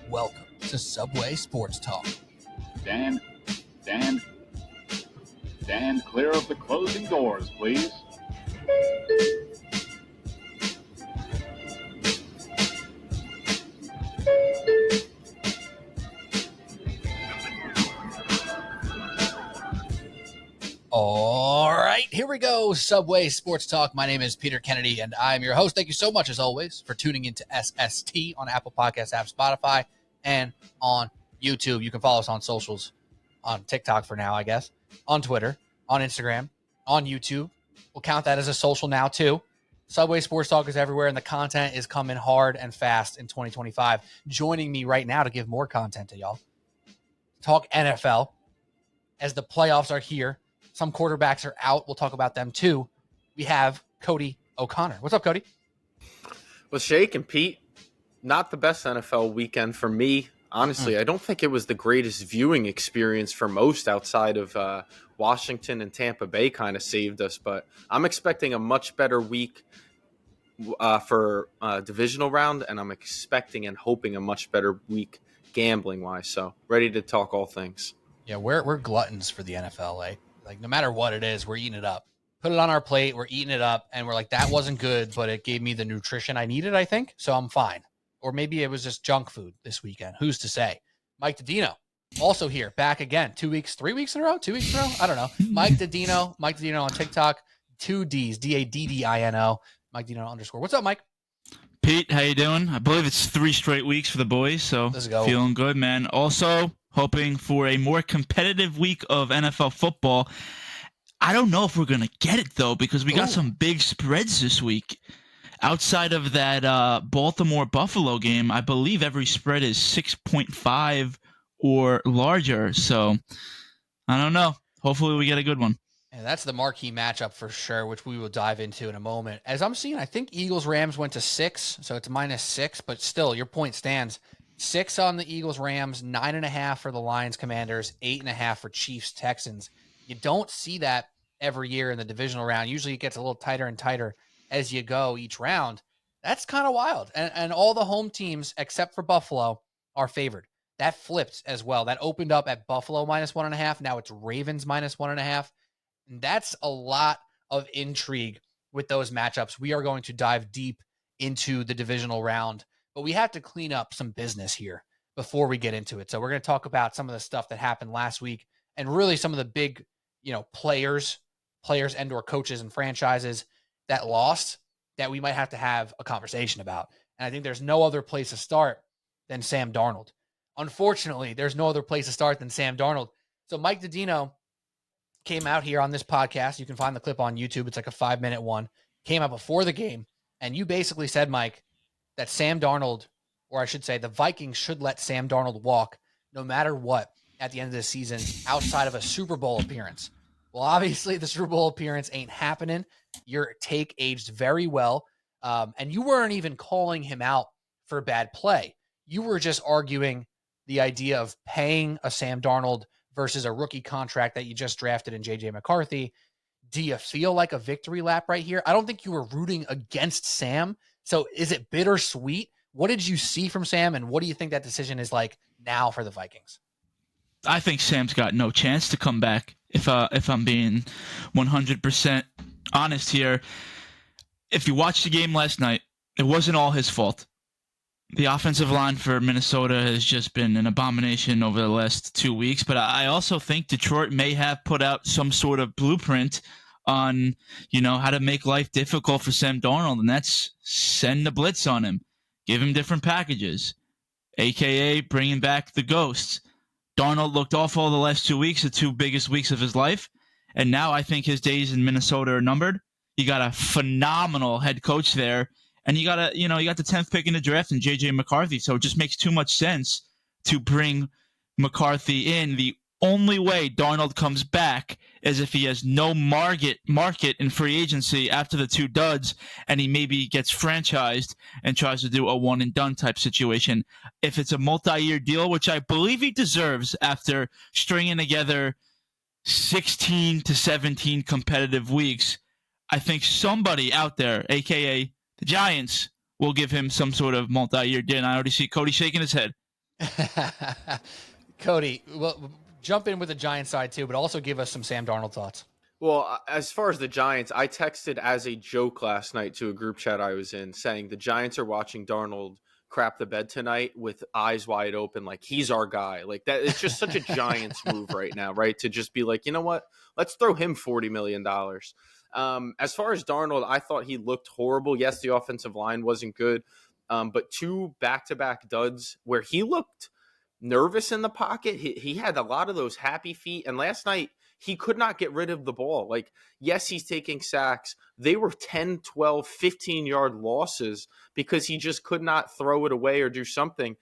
Welcome to Subway Sports Talk. Dan, clear of the closing doors, please. All right, here we go. Subway Sports Talk. My name is Peter Kennedy, and I'm your host. Thank you so much, as always, for tuning into SST on Apple Podcasts app, Spotify, and on YouTube. You can follow us on socials, on TikTok for now, I guess, on Twitter, on Instagram, on YouTube. We'll count that as a social now, too. Subway Sports Talk is everywhere, and the content is coming hard and fast in 2025. Joining me right now to give more content to y'all, talk NFL, as the playoffs are here. Some quarterbacks are out. We'll talk about them, too. We have Cody O'Connor. What's up, Cody? Well, Shake and Pete, not the best NFL weekend for me. Honestly, I don't think it was the greatest viewing experience for most outside of Washington and Tampa Bay kind of saved us. But I'm expecting a much better week for divisional round, and I'm expecting and hoping a much better week gambling-wise. So ready to talk all things. Yeah, we're gluttons for the NFL, eh? Like, no matter what it is, we're eating it up. Put it on our plate, we're eating it up, and we're like, that wasn't good, but it gave me the nutrition I needed, I think, so I'm fine. Or maybe it was just junk food this weekend. Who's to say? Mike Didino, also here, back again. 2 weeks, 3 weeks in a row? 2 weeks in a row? I don't know. Mike Didino on TikTok, 2 Ds, Daddino, Mike Didino _ What's up, Mike? Pete, how you doing? I believe it's 3 straight weeks for the boys, so Let's go. Feeling good, man. Also, hoping for a more competitive week of NFL football. I don't know if we're going to get it, though, because we got some big spreads this week. Outside of that Baltimore-Buffalo game, I believe every spread is 6.5 or larger. So, I don't know. Hopefully we get a good one. And that's the marquee matchup for sure, which we will dive into in a moment. As I'm seeing, I think Eagles-Rams went to 6, so it's -6, but still, your point stands. 6 on the Eagles-Rams, 9.5 for the Lions-Commanders, 8.5 for Chiefs-Texans. You don't see that every year in the divisional round. Usually it gets a little tighter and tighter as you go each round. That's kind of wild. And all the home teams, except for Buffalo, are favored. That flipped as well. That opened up at Buffalo -1.5. Now it's Ravens -1.5. And that's a lot of intrigue with those matchups. We are going to dive deep into the divisional round, but we have to clean up some business here before we get into it. So we're going to talk about some of the stuff that happened last week and really some of the big, players and or coaches and franchises that lost that we might have a conversation about. And I think there's no other place to start than Sam Darnold. Unfortunately, there's no other place to start than Sam Darnold. So Mike Didino came out here on this podcast. You can find the clip on YouTube. It's like a 5-minute one. Came out before the game. And you basically said, Mike, that Sam Darnold, or I should say the Vikings should let Sam Darnold walk no matter what at the end of the season outside of a Super Bowl appearance. Well, obviously the Super Bowl appearance ain't happening. Your take aged very well. And you weren't even calling him out for bad play. You were just arguing the idea of paying a Sam Darnold versus a rookie contract that you just drafted in J.J. McCarthy. Do you feel like a victory lap right here? I don't think you were rooting against Sam. So is it bittersweet? What did you see from Sam, and what do you think that decision is like now for the Vikings? I think Sam's got no chance to come back, if I'm being 100% honest here. If you watched the game last night, it wasn't all his fault. The offensive line for Minnesota has just been an abomination over the last 2 weeks, but I also think Detroit may have put out some sort of blueprint on, how to make life difficult for Sam Darnold, and that's send the blitz on him, give him different packages, a.k.a. bringing back the ghosts. Darnold looked awful the last 2 weeks, the 2 biggest weeks of his life, and now I think his days in Minnesota are numbered. You got a phenomenal head coach there, and you got the 10th pick in the draft in J.J. McCarthy, so it just makes too much sense to bring McCarthy in. The only way Darnold comes back is if he has no market in free agency after the 2 duds, and he maybe gets franchised and tries to do a one-and-done type situation. If it's a multi-year deal, which I believe he deserves after stringing together 16 to 17 competitive weeks, I think somebody out there, a.k.a. The Giants will give him some sort of multi-year deal. And I already see Cody shaking his head. Cody, well, jump in with the Giants side too, but also give us some Sam Darnold thoughts. Well, as far as the Giants, I texted as a joke last night to a group chat I was in saying the Giants are watching Darnold crap the bed tonight with eyes wide open, like he's our guy. Like that, it's just such a Giants move right now, right? To just be like, you know what? Let's throw him $40 million. As far as Darnold, I thought he looked horrible. Yes, the offensive line wasn't good, but 2 back-to-back duds where he looked nervous in the pocket. He had a lot of those happy feet, and last night he could not get rid of the ball. Like, yes, he's taking sacks. They were 10, 12, 15-yard losses because he just could not throw it away or do something.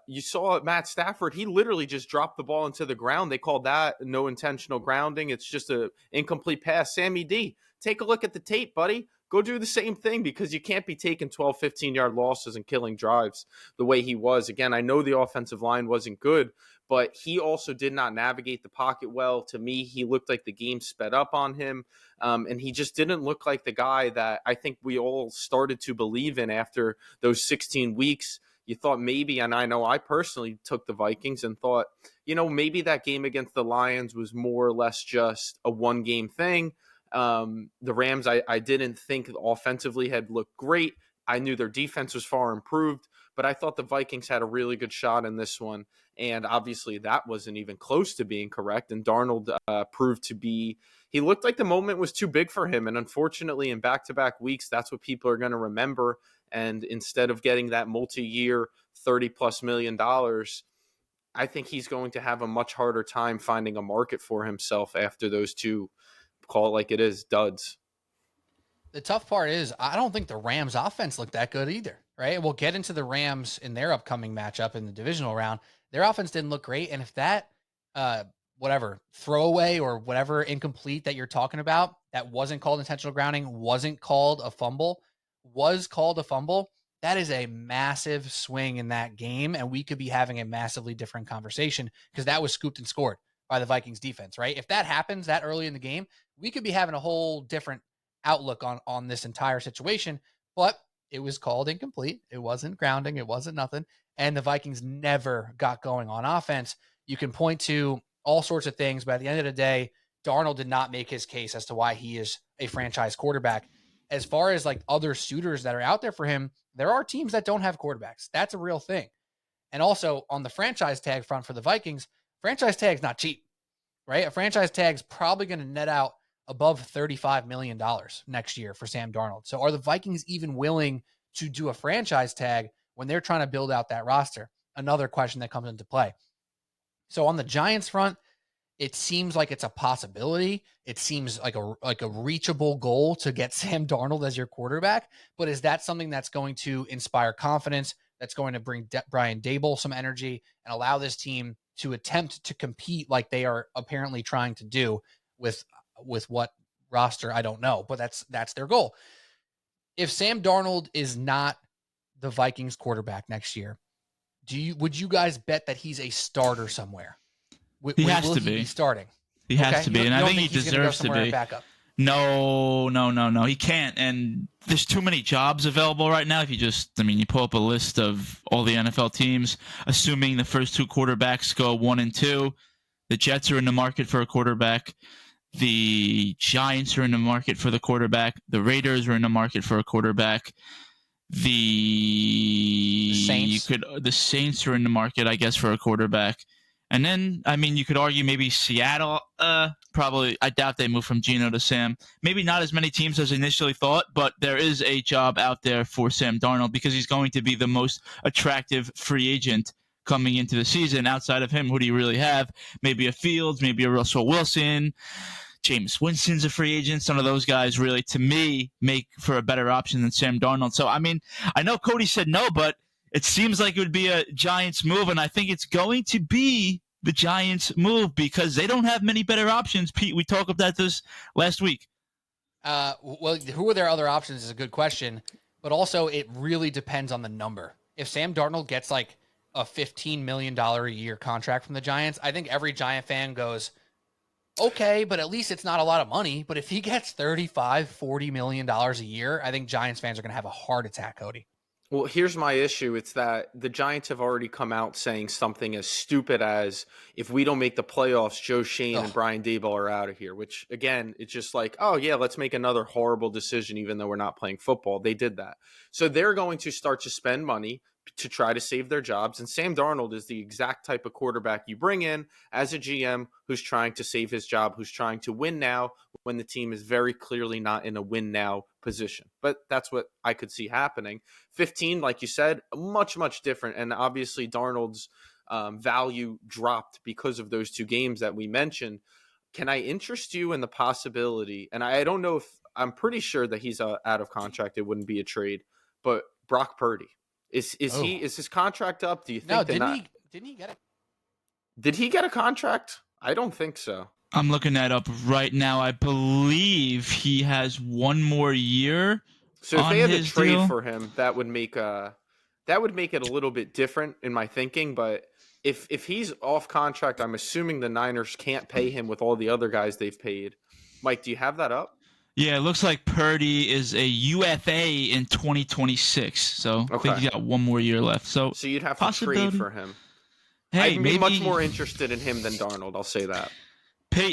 You saw Matt Stafford. He literally just dropped the ball into the ground. They called that no intentional grounding. It's just an incomplete pass. Sammy D, take a look at the tape, buddy. Go do the same thing because you can't be taking 12, 15-yard losses and killing drives the way he was. Again, I know the offensive line wasn't good, but he also did not navigate the pocket well. To me, he looked like the game sped up on him, and he just didn't look like the guy that I think we all started to believe in after those 16 weeks. You thought maybe, and I know I personally took the Vikings and thought, maybe that game against the Lions was more or less just a one-game thing. The Rams, I didn't think offensively had looked great. I knew their defense was far improved, but I thought the Vikings had a really good shot in this one. And obviously that wasn't even close to being correct. And Darnold proved to be, he looked like the moment was too big for him. And unfortunately, in back-to-back weeks, that's what people are going to remember. And instead of getting that multi-year $30+ million, I think he's going to have a much harder time finding a market for himself after those 2, call it like it is, duds. The tough part is I don't think the Rams offense looked that good either, right? We'll get into the Rams in their upcoming matchup in the divisional round. Their offense didn't look great. And if that, whatever throwaway or whatever incomplete that you're talking about, that wasn't called intentional grounding, wasn't called a fumble, was called a fumble, that is a massive swing in that game. And we could be having a massively different conversation because that was scooped and scored by the Vikings defense, right? If that happens that early in the game, we could be having a whole different outlook on this entire situation, but it was called incomplete. It wasn't grounding. It wasn't nothing. And the Vikings never got going on offense. You can point to all sorts of things, but at the end of the day, Darnold did not make his case as to why he is a franchise quarterback. As far as like other suitors that are out there for him, there are teams that don't have quarterbacks. That's a real thing. And also on the franchise tag front for the Vikings, franchise tag's not cheap, right? A franchise tag's probably going to net out above $35 million next year for Sam Darnold. So are the Vikings even willing to do a franchise tag when they're trying to build out that roster? Another question that comes into play. So on the Giants front, it seems like it's a possibility. It seems like a reachable goal to get Sam Darnold as your quarterback. But is that something that's going to inspire confidence, that's going to bring Brian Daboll some energy and allow this team to attempt to compete like they are apparently trying to do with what roster? I don't know, but that's their goal. If Sam Darnold is not the Vikings quarterback next year, would you guys bet that he's a starter somewhere? He has to be starting. He has to be, and I think he deserves to be. No, he can't. And there's too many jobs available right now. If you you pull up a list of all the NFL teams, assuming the first 2 quarterbacks go 1 and 2, the Jets are in the market for a quarterback. The Giants are in the market for the quarterback. The Raiders are in the market for a quarterback. The Saints are in the market, I guess, for a quarterback. And then, you could argue maybe Seattle. Probably, I doubt they move from Geno to Sam. Maybe not as many teams as initially thought, but there is a job out there for Sam Darnold because he's going to be the most attractive free agent coming into the season. Outside of him, who do you really have? Maybe a Fields, maybe a Russell Wilson. Jameis Winston's a free agent. Some of those guys really, to me, make for a better option than Sam Darnold. So, I know Cody said no, but it seems like it would be a Giants move, and I think it's going to be the Giants move because they don't have many better options. Pete, we talked about this last week. Well, who are their other options is a good question, but also it really depends on the number. If Sam Darnold gets like a $15 million a year contract from the Giants, I think every Giant fan goes, Okay, but at least it's not a lot of money. But if he gets $35-40 million a year, I think Giants fans are going to have a heart attack, Cody. Well, here's my issue. It's that the Giants have already come out saying something as stupid as, if we don't make the playoffs, Joe Shane and Brian Daboll are out of here, which, again, it's just like, oh, yeah, let's make another horrible decision even though we're not playing football. They did that. So they're going to start to spend money to try to save their jobs. And Sam Darnold is the exact type of quarterback you bring in as a GM who's trying to save his job, who's trying to win now when the team is very clearly not in a win now position. But that's what I could see happening. 15, like you said, much, much different. And obviously Darnold's value dropped because of those two games that we mentioned. Can I interest you in the possibility? And I don't know if, I'm pretty sure that he's out of contract. It wouldn't be a trade, but Brock Purdy. Is his contract up? Do you think didn't he get it? Did he get a contract? I don't think so. I'm looking that up right now. I believe he has one more year. So if they had to trade deal for him, that would make it a little bit different in my thinking. But if he's off contract, I'm assuming the Niners can't pay him with all the other guys they've paid. Mike, do you have that up? Yeah, it looks like Purdy is a UFA in 2026. So I think he's got one more year left. So you'd have to trade for him. Hey, I'd be much more interested in him than Darnold. I'll say that.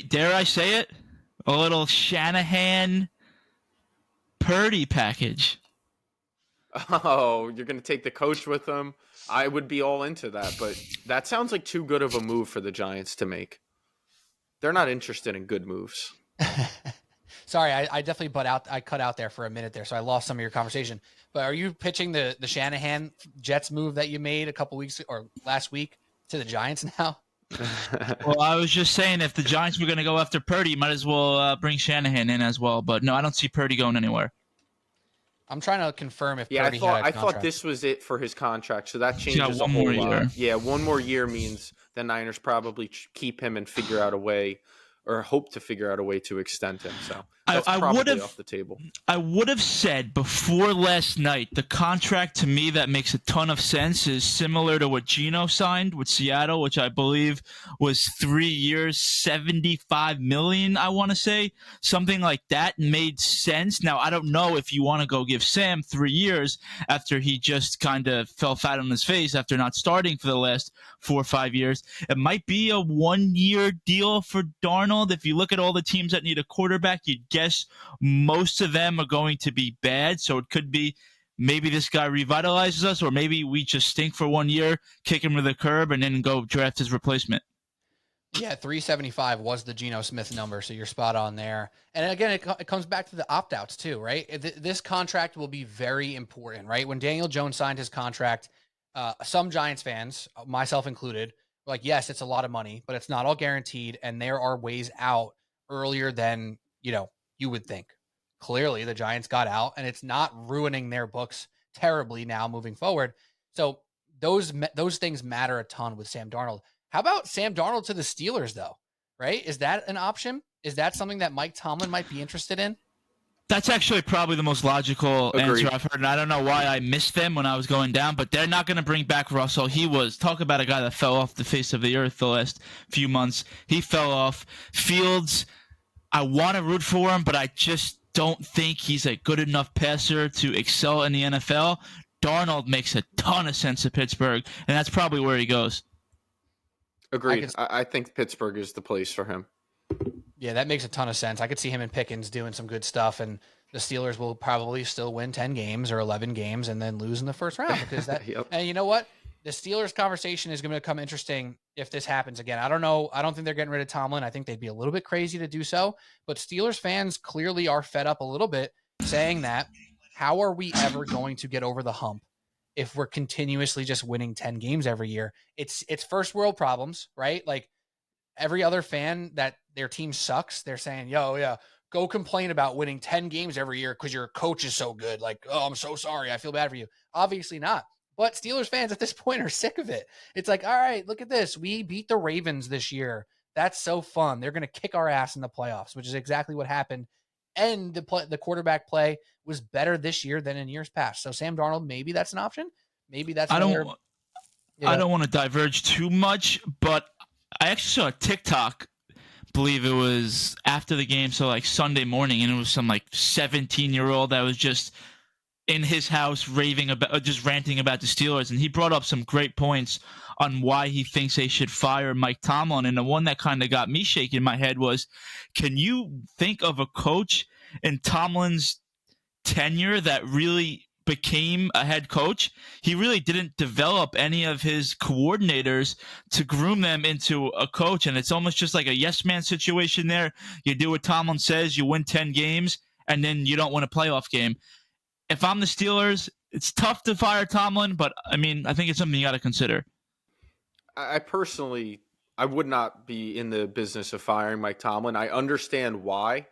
Dare I say it? A little Shanahan Purdy package. Oh, you're going to take the coach with him? I would be all into that, but that sounds like too good of a move for the Giants to make. They're not interested in good moves. Sorry, I definitely I cut out there for a minute there, so I lost some of your conversation. But are you pitching the Shanahan Jets move that you made a couple weeks or last week to the Giants now? Well, I was just saying if the Giants were going to go after Purdy, you might as well bring Shanahan in as well. But no, I don't see Purdy going anywhere. I'm trying to confirm if Purdy had I thought this was it for his contract, so that changes one more year. Yeah, one more year means the Niners probably keep him and figure out a way, or hope to figure out a way to extend him. So that's probably off the table. I would have said before last night, the contract to me that makes a ton of sense is similar to what Geno signed with Seattle, which I believe was 3 years, $75 million, I want to say. Something like that made sense. Now, I don't know if you want to go give Sam 3 years after he just kind of fell flat on his face after not starting for the last 4 or 5 years. It might be a 1 year deal for Darnold. If you look at all the teams that need a quarterback, you'd guess most of them are going to be bad. So it could be maybe this guy revitalizes us, or maybe we just stink for 1 year, kick him to the curb, and then go draft his replacement. Yeah, 375 was the Geno Smith number, so you're spot on there. And again, it comes back to the opt-outs too, right? This contract will be very important, right? When Daniel Jones signed his contract, some Giants fans, myself included, were like, yes, it's a lot of money, but it's not all guaranteed, and there are ways out earlier than you would think. Clearly, the Giants got out, and it's not ruining their books terribly now moving forward. So those things matter a ton with Sam Darnold. How about Sam Darnold to the Steelers, though? Right? Is that an option? Is that something that Mike Tomlin might be interested in? That's actually probably the most logical answer I've heard. And I don't know why I missed them when I was going down, but they're not going to bring back Russell. Talk about a guy that fell off the face of the earth the last few months. He fell off. Fields, I want to root for him, but I just don't think he's a good enough passer to excel in the NFL. Darnold makes a ton of sense at Pittsburgh, and that's probably where he goes. Agreed. I think Pittsburgh is the place for him. Yeah, that makes a ton of sense. I could see him and Pickens doing some good stuff, and the Steelers will probably still win 10 games or 11 games and then lose in the first round because that. Yep. And you know what? The Steelers conversation is going to become interesting if this happens again. I don't know. I don't think they're getting rid of Tomlin. I think they'd be a little bit crazy to do so. But Steelers fans clearly are fed up a little bit saying that. How are we ever going to get over the hump if we're continuously just winning 10 games every year? It's first world problems, right? Like every other fan that their team sucks, they're saying, yo, yeah, go complain about winning 10 games every year because your coach is so good. Like, oh, I'm so sorry. I feel bad for you. Obviously not. But Steelers fans at this point are sick of it. It's like, all right, look at this. We beat the Ravens this year. That's so fun. They're going to kick our ass in the playoffs, which is exactly what happened. And the quarterback play was better this year than in years past. So Sam Darnold, maybe that's an option. Maybe that's I don't want to diverge too much, but I actually saw a TikTok believe it was after the game, so like Sunday morning, and it was some like 17-year-old that was just in his house raving about, just ranting about the Steelers, and he brought up some great points on why he thinks they should fire Mike Tomlin. And the one that kind of got me shaking my head was, can you think of a coach in Tomlin's tenure that really became a head coach? He really didn't develop any of his coordinators to groom them into a coach, and it's almost just like a yes man situation there. You do what Tomlin says, you win 10 games, and then you don't win a playoff game. If I'm the Steelers, it's tough to fire Tomlin, but I mean, I think it's something you got to consider. I personally, I would not be in the business of firing Mike Tomlin. I understand why.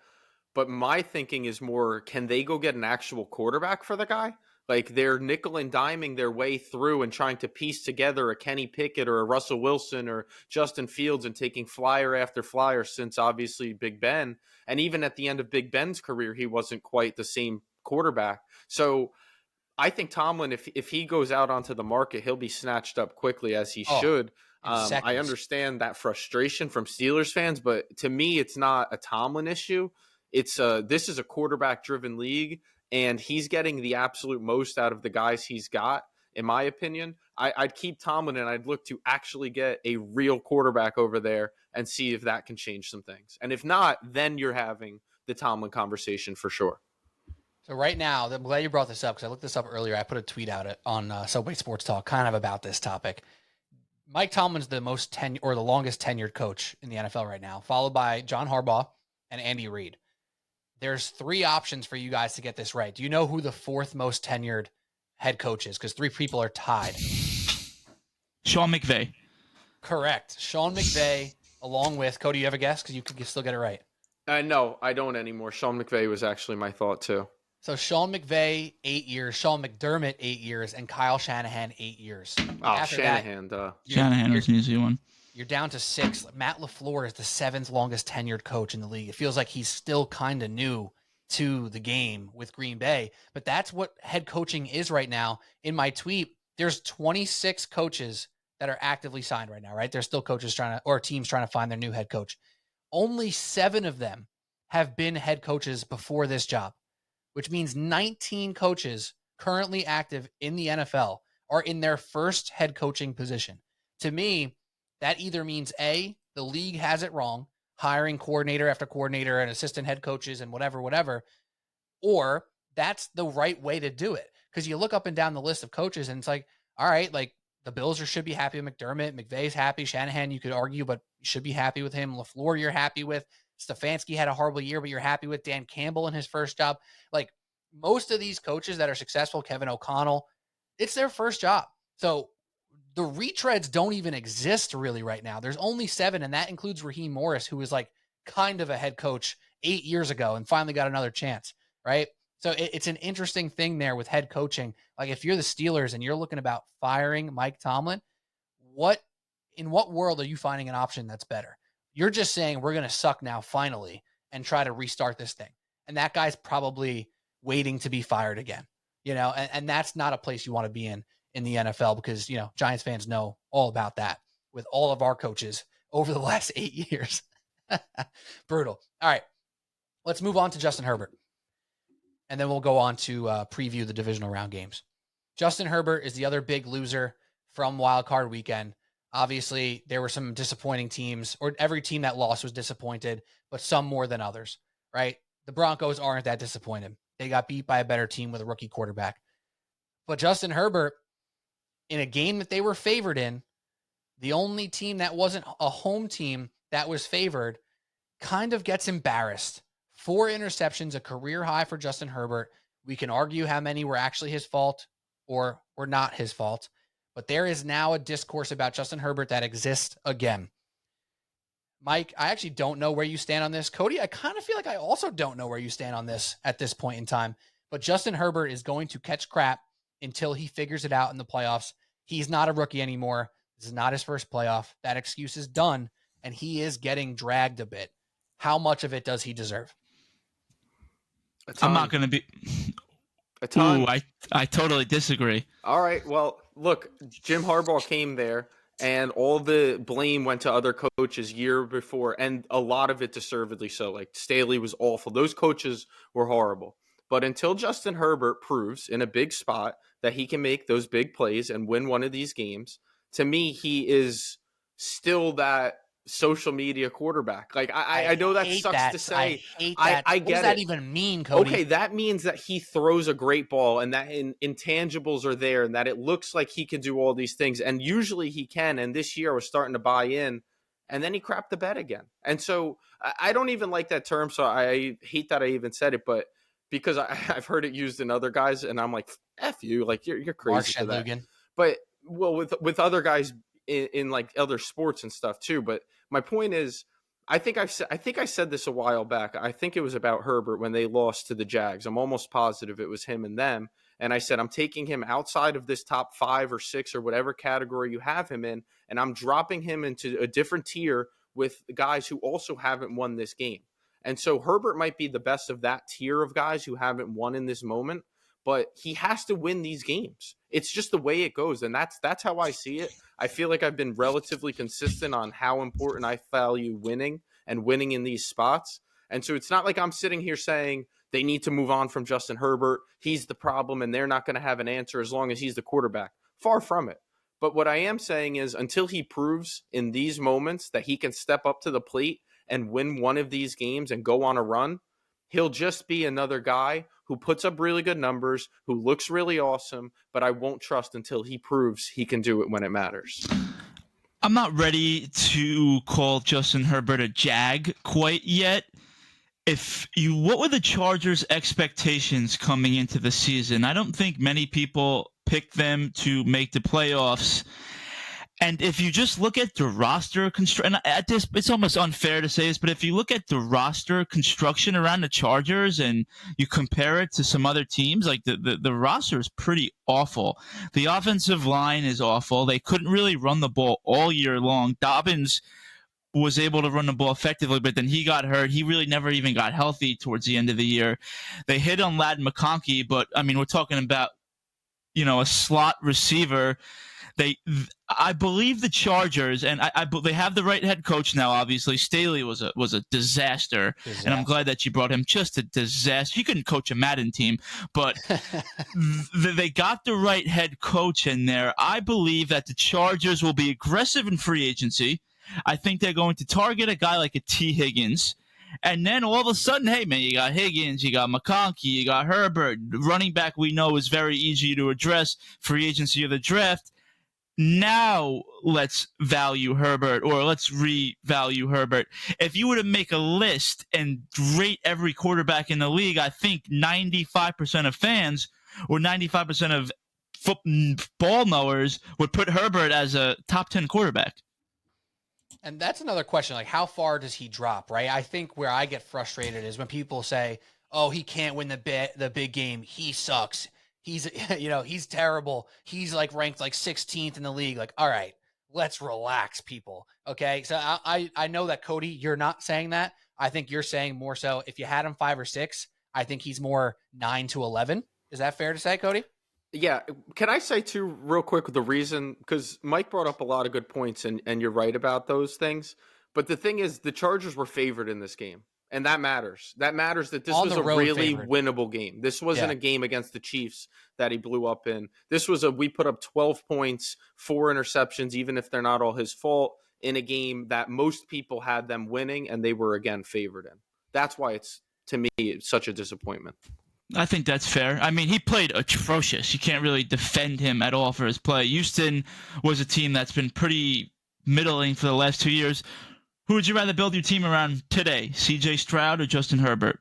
But my thinking is more, can they go get an actual quarterback for the guy? Like, they're nickel and diming their way through and trying to piece together a Kenny Pickett or a Russell Wilson or Justin Fields and taking flyer after flyer since obviously Big Ben. And even at the end of Big Ben's career, he wasn't quite the same quarterback. So I think Tomlin, if he goes out onto the market, he'll be snatched up quickly, as he should. I understand that frustration from Steelers fans, but to me, it's not a Tomlin issue. This is a quarterback-driven league, and he's getting the absolute most out of the guys he's got, in my opinion. I'd keep Tomlin, and I'd look to actually get a real quarterback over there and see if that can change some things. And if not, then you're having the Tomlin conversation for sure. So right now, I'm glad you brought this up because I looked this up earlier. I put a tweet out on Subway Sports Talk kind of about this topic. Mike Tomlin's the longest tenured coach in the NFL right now, followed by John Harbaugh and Andy Reid. There's 3 options for you guys to get this right. Do you know who the 4th most tenured head coach is? Because 3 people are tied. Sean McVay. Correct. Sean McVay, along with, Cody, you have a guess? Because you could still get it right. No, I don't anymore. Sean McVay was actually my thought too. So Sean McVay, 8 years. Sean McDermott, 8 years. And Kyle Shanahan, 8 years. After Shanahan, Shanahan was an easy one. You're down to 6. Matt LaFleur is the 7th longest tenured coach in the league. It feels like he's still kind of new to the game with Green Bay, but that's what head coaching is right now. In my tweet, there's 26 coaches that are actively signed right now, right? There's still coaches teams trying to find their new head coach. Only 7 of them have been head coaches before this job, which means 19 coaches currently active in the NFL are in their first head coaching position. To me, that either means A, the league has it wrong, hiring coordinator after coordinator and assistant head coaches and whatever, or that's the right way to do it. Because you look up and down the list of coaches and it's like, all right, like the Bills should be happy with McDermott, McVay's happy, Shanahan, you could argue, but you should be happy with him. LaFleur, you're happy with. Stefanski had a horrible year, but you're happy with. Dan Campbell in his first job. Like most of these coaches that are successful, Kevin O'Connell, it's their first job. So the retreads don't even exist really right now. There's only 7, and that includes Raheem Morris, who was like kind of a head coach 8 years ago and finally got another chance, right? So it's an interesting thing there with head coaching. Like if you're the Steelers and you're looking about firing Mike Tomlin, in what world are you finding an option that's better? You're just saying we're going to suck now finally and try to restart this thing. And that guy's probably waiting to be fired again, and that's not a place you want to be in the NFL because, Giants fans know all about that with all of our coaches over the last 8 years. Brutal. All right, let's move on to Justin Herbert. And then we'll go on to preview the divisional round games. Justin Herbert is the other big loser from Wild Card Weekend. Obviously, there were some disappointing teams, or every team that lost was disappointed, but some more than others, right? The Broncos aren't that disappointed. They got beat by a better team with a rookie quarterback. But Justin Herbert, in a game that they were favored in, the only team that wasn't a home team that was favored, kind of gets embarrassed. 4 interceptions, a career high for Justin Herbert. We can argue how many were actually his fault or not his fault. But there is now a discourse about Justin Herbert that exists again. Mike, I actually don't know where you stand on this. Cody, I kind of feel like I also don't know where you stand on this at this point in time. But Justin Herbert is going to catch crap until he figures it out in the playoffs. He's not a rookie anymore. This is not his first playoff. That excuse is done, and he is getting dragged a bit. How much of it does he deserve? I'm not going to be... A ton. Ooh, I totally disagree. All right. Well, look, Jim Harbaugh came there and all the blame went to other coaches year before, and a lot of it deservedly so. Like Staley was awful. Those coaches were horrible. But until Justin Herbert proves in a big spot that he can make those big plays and win one of these games, to me, he is still that social media quarterback. Like I know that sucks to say. I hate that. I what get does that it. even mean, Cody? Okay, that means that he throws a great ball and that intangibles are there and that it looks like he can do all these things. And usually he can. And this year I was starting to buy in, and then he crapped the bed again. And so I don't even like that term. So I hate that I even said it, but because I've heard it used in other guys, and I'm like, F you, like you're crazy for that. Lugan. But well, with other guys in like other sports and stuff too. But my point is, I think I said this a while back. I think it was about Herbert when they lost to the Jags. I'm almost positive it was him and them. And I said, I'm taking him outside of this top 5 or 6 or whatever category you have him in, and I'm dropping him into a different tier with guys who also haven't won this game. And so Herbert might be the best of that tier of guys who haven't won in this moment, but he has to win these games. It's just the way it goes, and that's how I see it. I feel like I've been relatively consistent on how important I value winning and winning in these spots. And so it's not like I'm sitting here saying they need to move on from Justin Herbert. He's the problem, and they're not going to have an answer as long as he's the quarterback. Far from it. But what I am saying is until he proves in these moments that he can step up to the plate and win one of these games and go on a run, he'll just be another guy who puts up really good numbers, who looks really awesome, but I won't trust until he proves he can do it when it matters. I'm not ready to call Justin Herbert a jag quite yet. What were the Chargers' expectations coming into the season? I don't think many people picked them to make the playoffs. And if you just look at the roster construction, it's almost unfair to say this, but if you look at the roster construction around the Chargers and you compare it to some other teams, like the roster is pretty awful. The offensive line is awful. They couldn't really run the ball all year long. Dobbins was able to run the ball effectively, but then he got hurt. He really never even got healthy towards the end of the year. They hit on Ladd McConkey, but I mean, we're talking about, a slot receiver. I believe the Chargers, and they have the right head coach now. Obviously, Staley was a disaster, and I'm glad that you brought him. Just a disaster. He couldn't coach a Madden team, but they got the right head coach in there. I believe that the Chargers will be aggressive in free agency. I think they're going to target a guy like a T. Higgins. And then all of a sudden, hey, man, you got Higgins, you got McConkey, you got Herbert. Running back we know is very easy to address, free agency or the draft. Now let's value Herbert, or let's revalue Herbert. If you were to make a list and rate every quarterback in the league, I think 95% of fans or 95% of football knowers would put Herbert as a top 10 quarterback. And that's another question. Like, how far does he drop, right? I think where I get frustrated is when people say, oh, he can't win the big game. He sucks. He's, he's terrible. He's like ranked like 16th in the league. Like, all right, let's relax, people. Okay. So I know that, Cody, you're not saying that. I think you're saying more so if you had him 5 or 6, I think he's more 9 to 11. Is that fair to say, Cody? Yeah. Can I say too, real quick, the reason, because Mike brought up a lot of good points and you're right about those things. But the thing is, the Chargers were favored in this game. And that matters. That matters that this was a really winnable game. This wasn't a game against the Chiefs that he blew up in. This was we put up 12 points, 4 interceptions, even if they're not all his fault, in a game that most people had them winning, and they were, again, favored in. That's why to me, it's such a disappointment. I think that's fair. I mean, he played atrocious. You can't really defend him at all for his play. Houston was a team that's been pretty middling for the last 2 years. Who would you rather build your team around today, C.J. Stroud or Justin Herbert?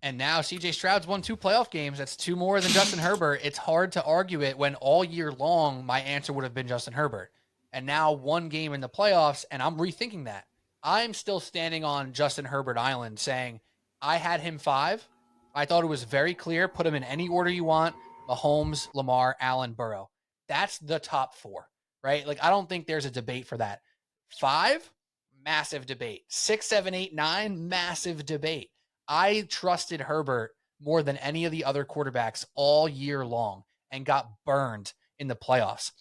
And now C.J. Stroud's won 2 playoff games. That's 2 more than Justin Herbert. It's hard to argue it when all year long my answer would have been Justin Herbert. And now 1 game in the playoffs, and I'm rethinking that. I'm still standing on Justin Herbert Island saying I had him 5. I thought it was very clear. Put him in any order you want. Mahomes, Lamar, Allen, Burrow. That's the top 4, right? Like, I don't think there's a debate for that. 5, massive debate. 6, 7, 8, 9, massive debate. I trusted Herbert more than any of the other quarterbacks all year long and got burned in the playoffs.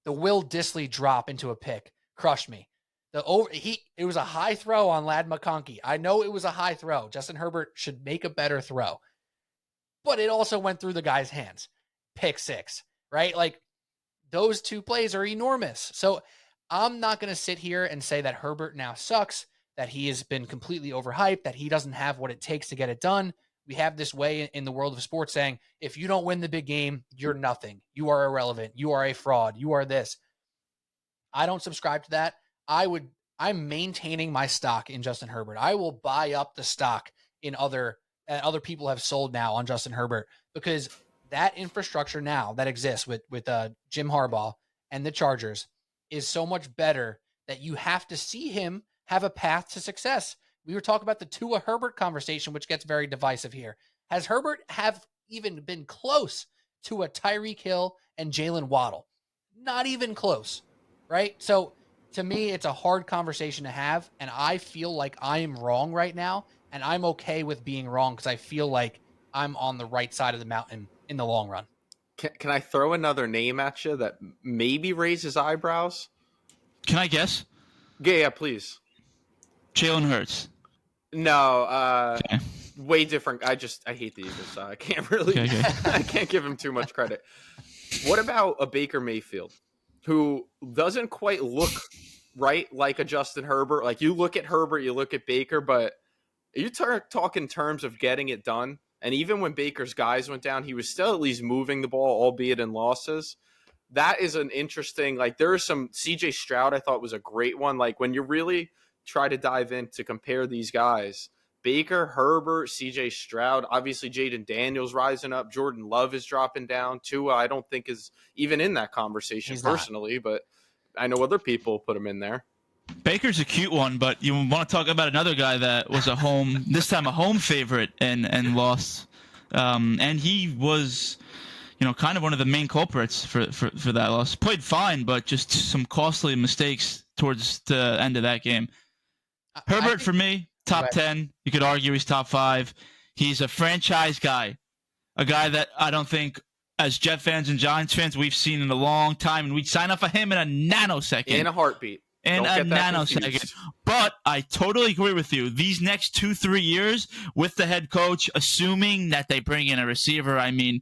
The Will Dissly drop into a pick crushed me. It was a high throw on Ladd McConkey. I know it was a high throw. Justin Herbert should make a better throw, but it also went through the guy's hands. Pick six, right? Like those two plays are enormous. So I'm not going to sit here and say that Herbert now sucks, that he has been completely overhyped, that he doesn't have what it takes to get it done. We have this way in the world of sports saying, if you don't win the big game, you're nothing. You are irrelevant. You are a fraud. You are this. I don't subscribe to that. I'm maintaining my stock in Justin Herbert. I will buy up the stock in other people have sold now on Justin Herbert, because that infrastructure now that exists with Jim Harbaugh and the Chargers is so much better that you have to see him have a path to success. We were talking about the Tua Herbert conversation, which gets very divisive here. Has Herbert have even been close to a Tyreek Hill and Jalen Waddle? Not even close, right? So to me, it's a hard conversation to have, and I feel like I am wrong right now, and I'm okay with being wrong because I feel like I'm on the right side of the mountain in the long run. Can I throw another name at you that maybe raises eyebrows? Can I guess? Yeah, please. Jalen Hurts. No, Okay. way different. I hate the Eagles, so I can't really, Okay. I can't give him too much credit. What about a Baker Mayfield, who doesn't quite look right like a Justin Herbert? Like, you look at Herbert, you look at Baker, but you talk in terms of getting it done. And even when Baker's guys went down, he was still at least moving the ball, albeit in losses. That is an interesting, like, there is some CJ Stroud I thought was a great one. Like, when you really try to dive in to compare these guys, Baker, Herbert, CJ Stroud, obviously Jaden Daniels rising up, Jordan Love is dropping down. Tua, I don't think is even in that conversation personally, but I know other people put him in there. Baker's a cute one, but you want to talk about another guy that was this time a home favorite and lost. And he was, kind of one of the main culprits for that loss. Played fine, but just some costly mistakes towards the end of that game. Herbert, for me, top 10. You could argue he's top 5. He's a franchise guy, a guy that I don't think, as Jet fans and Giants fans, we've seen in a long time, and we'd sign up for him in a nanosecond. In a heartbeat. In a nanosecond. But I totally agree with you. These next 2-3 years with the head coach, assuming that they bring in a receiver, I mean,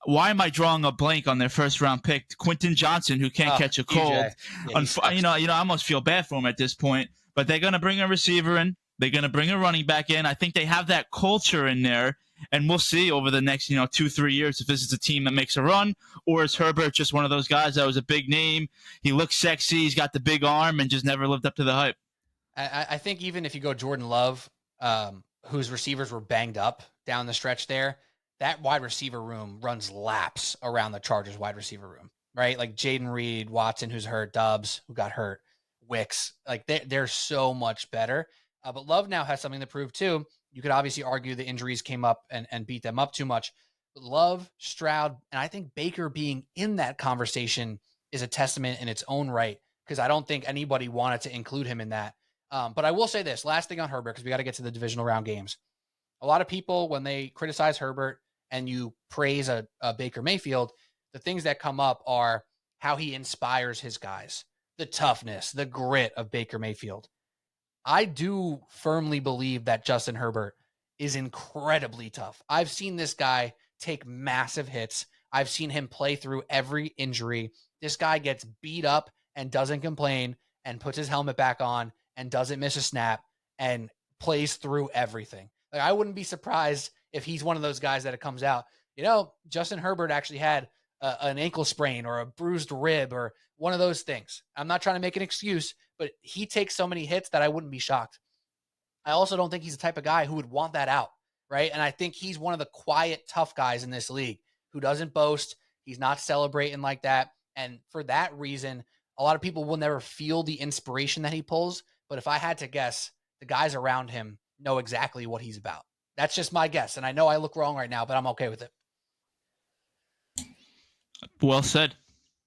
why am I drawing a blank on their first round pick, Quentin Johnson, who can't catch a cold? Yeah, I almost feel bad for him at this point. But they're going to bring a receiver in. They're going to bring a running back in. I think they have that culture in there. And we'll see over the next, 2-3 years if this is a team that makes a run, or is Herbert just one of those guys that was a big name? He looks sexy. He's got the big arm and just never lived up to the hype. I think even if you go Jordan Love, whose receivers were banged up down the stretch there, that wide receiver room runs laps around the Chargers wide receiver room, right? Like Jaden Reed, Watson, who's hurt, Doubs, who got hurt, Wicks. Like they're so much better. But Love now has something to prove too. You could obviously argue the injuries came up and beat them up too much. But Love, Stroud, and I think Baker being in that conversation is a testament in its own right, because I don't think anybody wanted to include him in that. But I will say this, last thing on Herbert, because we got to get to the divisional round games. A lot of people, when they criticize Herbert and you praise a Baker Mayfield, the things that come up are how he inspires his guys, the toughness, the grit of Baker Mayfield. I do firmly believe that Justin Herbert is incredibly tough. I've seen this guy take massive hits. I've seen him play through every injury. This guy gets beat up and doesn't complain and puts his helmet back on and doesn't miss a snap and plays through everything. Like, I wouldn't be surprised if he's one of those guys that it comes out, Justin Herbert actually had an ankle sprain or a bruised rib or one of those things. I'm not trying to make an excuse, but he takes so many hits that I wouldn't be shocked. I also don't think he's the type of guy who would want that out, right? And I think he's one of the quiet, tough guys in this league who doesn't boast. He's not celebrating like that. And for that reason, a lot of people will never feel the inspiration that he pulls. But if I had to guess, the guys around him know exactly what he's about. That's just my guess. And I know I look wrong right now, but I'm okay with it. Well said.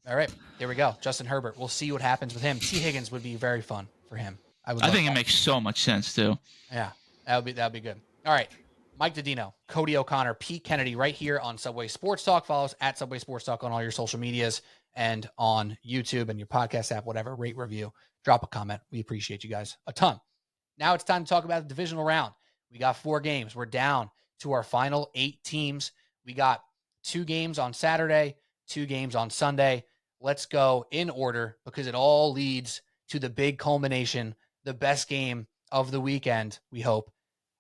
All right, there we go. Justin Herbert. We'll see what happens with him. T. Higgins would be very fun for him. I think it makes so much sense too. Yeah, that'd be good. All right, Mike Didino, Cody O'Connor, Pete Kennedy, right here on Subway Sports Talk. Follow us at Subway Sports Talk on all your social medias. and on YouTube and your podcast app, whatever, rate, review, drop a comment. We appreciate you guys a ton. Now it's time to talk about the divisional round. We got 4 games. We're down to our final 8 teams. We got 2 games on Saturday, 2 games on Sunday. Let's go in order because it all leads to the big culmination, the best game of the weekend, we hope,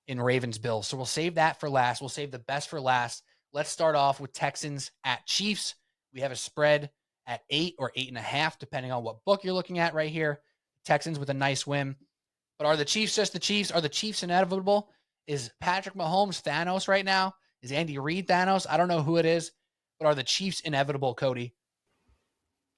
in Ravens-Bills. So we'll save that for last. We'll save the best for last. Let's start off with Texans at Chiefs. We have a spread at 8 or 8.5, depending on what book you're looking at right here. Texans with a nice win. But are the Chiefs just the Chiefs? Are the Chiefs inevitable? Is Patrick Mahomes Thanos right now? Is Andy Reid Thanos? I don't know who it is, but are the Chiefs inevitable, Cody?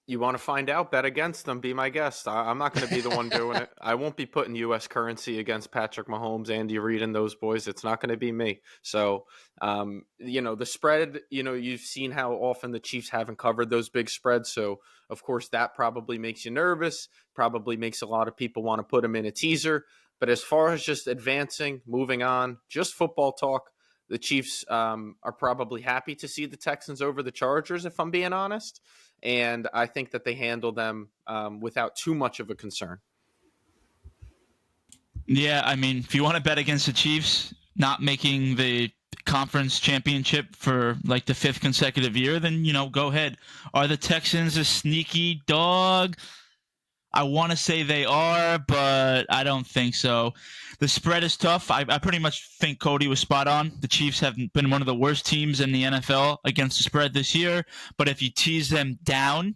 You want to find out? Bet against them. Be my guest. I'm not going to be the one doing it. I won't be putting U.S. currency against Patrick Mahomes, Andy Reid, and those boys. It's not going to be me. So, the spread, you've seen how often the Chiefs haven't covered those big spreads. So, of course, that probably makes you nervous, probably makes a lot of people want to put them in a teaser. But as far as just advancing, moving on, just football talk, the Chiefs are probably happy to see the Texans over the Chargers, if I'm being honest. And I think that they handle them without too much of a concern. Yeah, I mean, if you want to bet against the Chiefs not making the conference championship for like the 5th consecutive year, then, go ahead. Are the Texans a sneaky dog? I want to say they are, but I don't think so. The spread is tough. I pretty much think Cody was spot on. The Chiefs have been one of the worst teams in the NFL against the spread this year. But if you tease them down,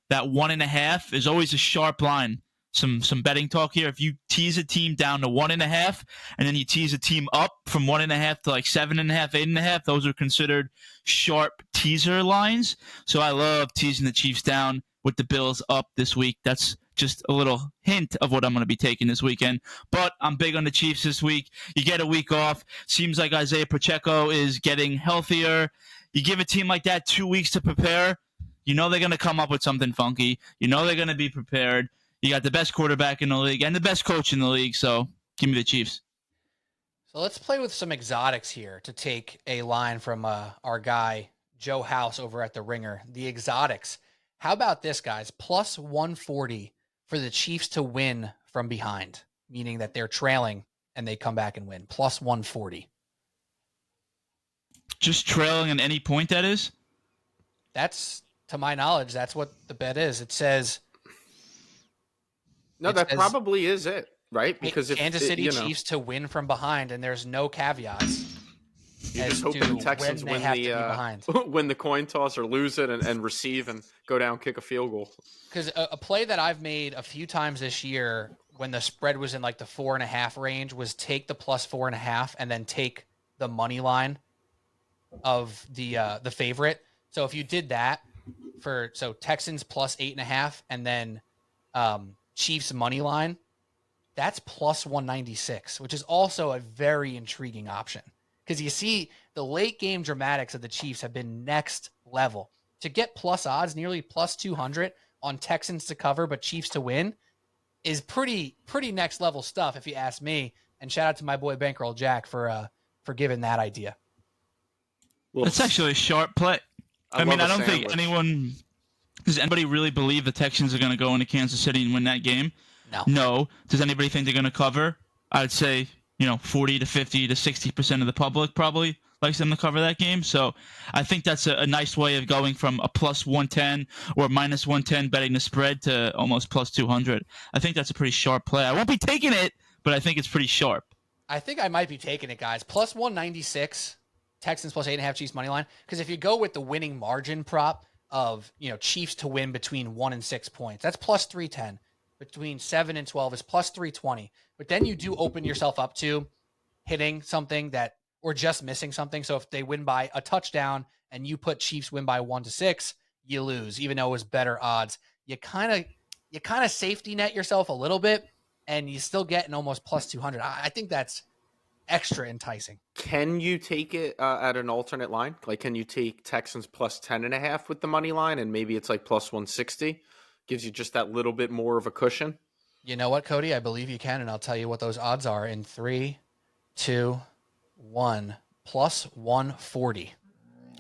that 1.5 is always a sharp line. Some betting talk here. If you tease a team down to 1.5, and then you tease a team up from 1.5 to like 7.5, 8.5, those are considered sharp teaser lines. So I love teasing the Chiefs down with the Bills up this week. That's just a little hint of what I'm going to be taking this weekend. But I'm big on the Chiefs this week. You get a week off. Seems like Isaiah Pacheco is getting healthier. You give a team like that 2 weeks to prepare. They're going to come up with something funky. They're going to be prepared. You got the best quarterback in the league and the best coach in the league. So give me the Chiefs. So let's play with some exotics here to take a line from our guy, Joe House, over at The Ringer. The exotics. How about this, guys? Plus 140 for the Chiefs to win from behind, meaning that they're trailing and they come back and win. Plus 140. Just trailing at any point, that is? That's, to my knowledge, that's what the bet is. It says... No, that probably is it, right? Because if Kansas City Chiefs to win from behind, and there's no caveats. You're just hoping the Texans win the coin toss or lose it and receive and go down, kick a field goal. Because a play that I've made a few times this year when the spread was in like the 4.5 range was take the plus 4.5 and then take the money line of the favorite. So if you did that so Texans plus 8.5 and then Chiefs money line, that's plus 196, which is also a very intriguing option. Because you see the late game dramatics of the Chiefs have been next level. To get plus odds, nearly plus 200 on Texans to cover, but Chiefs to win is pretty next level stuff, if you ask me. And shout out to my boy Bankroll Jack for giving that idea. Well, that's actually a sharp play. I don't think does anybody really believe the Texans are going to go into Kansas City and win that game? No. Does anybody think they're going to cover? I'd say 40 to 50 to 60% of the public probably likes them to cover that game. So I think that's a nice way of going from a plus 110 or minus 110 betting the spread to almost plus 200. I think that's a pretty sharp play. I won't be taking it, but I think it's pretty sharp. I think I might be taking it, guys. Plus 196, Texans plus 8.5 Chiefs money line. Because if you go with the winning margin prop of Chiefs to win between 1 and 6 points, that's plus 310. Between 7 and 12 is plus 320. But then you do open yourself up to hitting something or just missing something. So if they win by a touchdown and you put Chiefs win by 1 to 6, you lose, even though it was better odds. You kind of safety net yourself a little bit, and you still get an almost plus 200. I think that's extra enticing. Can you take it at an alternate line? Like, can you take Texans plus 10.5 with the money line, and maybe it's like plus 160? Gives you just that little bit more of a cushion. You know what, Cody? I believe you can, and I'll tell you what those odds are in 3, 2, 1. Plus 140.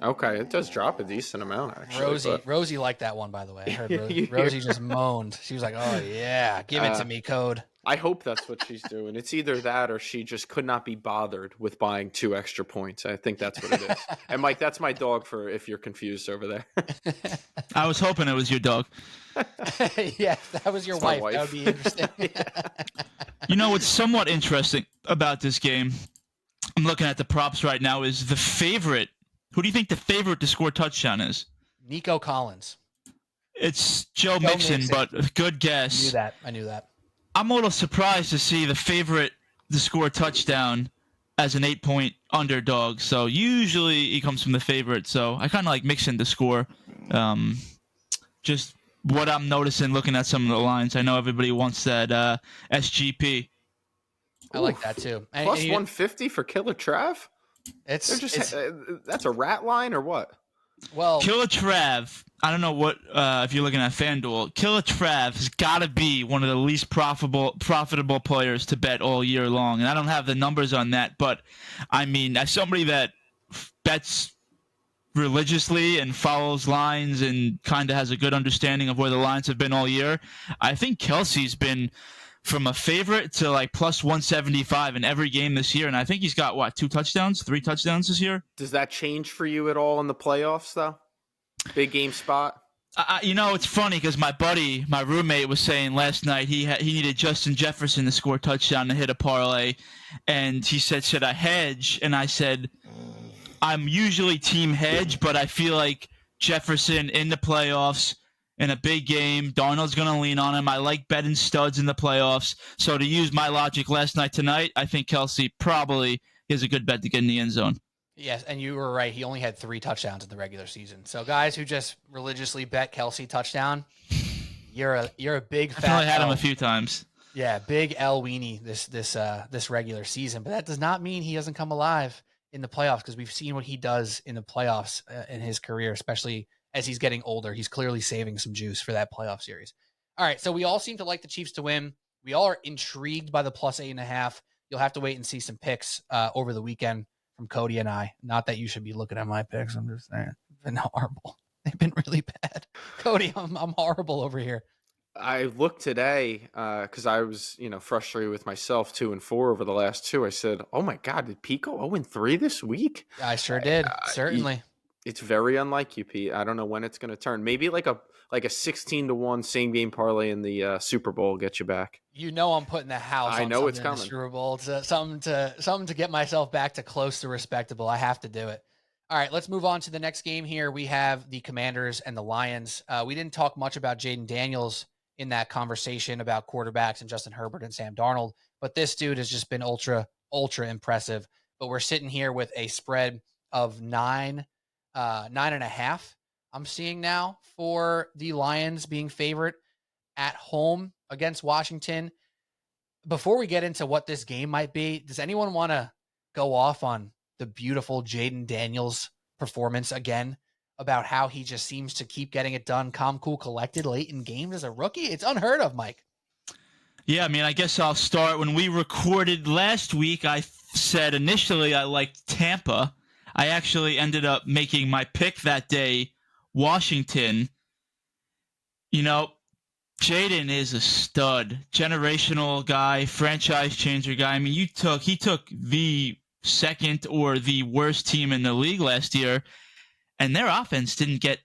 Okay, it does drop a decent amount actually. Rosie liked that one, by the way. I heard You hear- Rosie just moaned. She was like, "Oh yeah, give it to me, code." I hope that's what she's doing. It's either that or she just could not be bothered with buying 2 extra points. I think that's what it is. And Mike, that's my dog for if you're confused over there. I was hoping it was your dog. Yeah, if that was your It's my wife, that would be interesting. You know what's somewhat interesting about this game? I'm looking at the props right now. Is the favorite? Who do you think the favorite to score touchdown is? Nico Collins. It's Joe Mixon, but good guess. I knew that. I'm a little surprised to see the favorite to score a touchdown as an 8-point underdog. So usually he comes from the favorite. So I kind of like Mixon to score. Just what I'm noticing looking at some of the lines. I know everybody wants that SGP. I like that too. Plus 150 for Killer Trav? It's that's a rat line or what? Well, Killer Trav, I don't know what if you're looking at FanDuel. Killer Trav has got to be one of the least profitable players to bet all year long, and I don't have the numbers on that. But I mean, as somebody that bets religiously and follows lines and kind of has a good understanding of where the lines have been all year, I think Kelsey's been from a favorite to like plus 175 in every game this year. And I think he's got, 3 touchdowns this year? Does that change for you at all in the playoffs, though? Big game spot? It's funny because my roommate was saying last night he needed Justin Jefferson to score a touchdown to hit a parlay. And he said, should I hedge? And I said, I'm usually team hedge, but I feel like Jefferson in the playoffs in a big game, Darnold's going to lean on him. I like betting studs in the playoffs. So to use my logic tonight, I think Kelsey probably is a good bet to get in the end zone. Yes, and you were right. He only had 3 touchdowns in the regular season. So guys who just religiously bet Kelsey touchdown, you're a big fat. I feel I had him a few times. Yeah, big L weenie this regular season, but that does not mean he doesn't come alive in the playoffs because we've seen what he does in the playoffs in his career, especially as he's getting older. He's clearly saving some juice for that playoff series. All right, so we all seem to like the Chiefs to win. We all are intrigued by the plus 8.5. You'll have to wait and see some picks over the weekend from Cody and I. Not that you should be looking at my picks. I'm just saying. They've been horrible. They've been really bad. Cody, I'm horrible over here. I looked today because I was, frustrated with myself 2-4 over the last 2. I said, "Oh my God, did Pete go 0-3 this week?" I sure did. Certainly. It's very unlike you, Pete. I don't know when it's going to turn. Maybe like a 16-1 same game parlay in the Super Bowl get you back. I'm putting the house. I on know it's in the coming. Super Bowl, something to get myself back to close to respectable. I have to do it. All right, let's move on to the next game here. We have the Commanders and the Lions. We didn't talk much about Jaden Daniels in that conversation about quarterbacks and Justin Herbert and Sam Darnold, but this dude has just been ultra impressive. But we're sitting here with a spread of 9.5. I'm seeing now for the Lions being favorite at home against Washington. Before we get into what this game might be, does anyone want to go off on the beautiful Jaden Daniels performance again about how he just seems to keep getting it done, calm, cool, collected late in games as a rookie? It's unheard of, Mike. Yeah, I mean, I guess I'll start. When we recorded last week, I said initially I liked Tampa. I actually ended up making my pick that day, Washington. Jaden is a stud, generational guy, franchise changer guy. I mean, he took the second or the worst team in the league last year, and their offense didn't get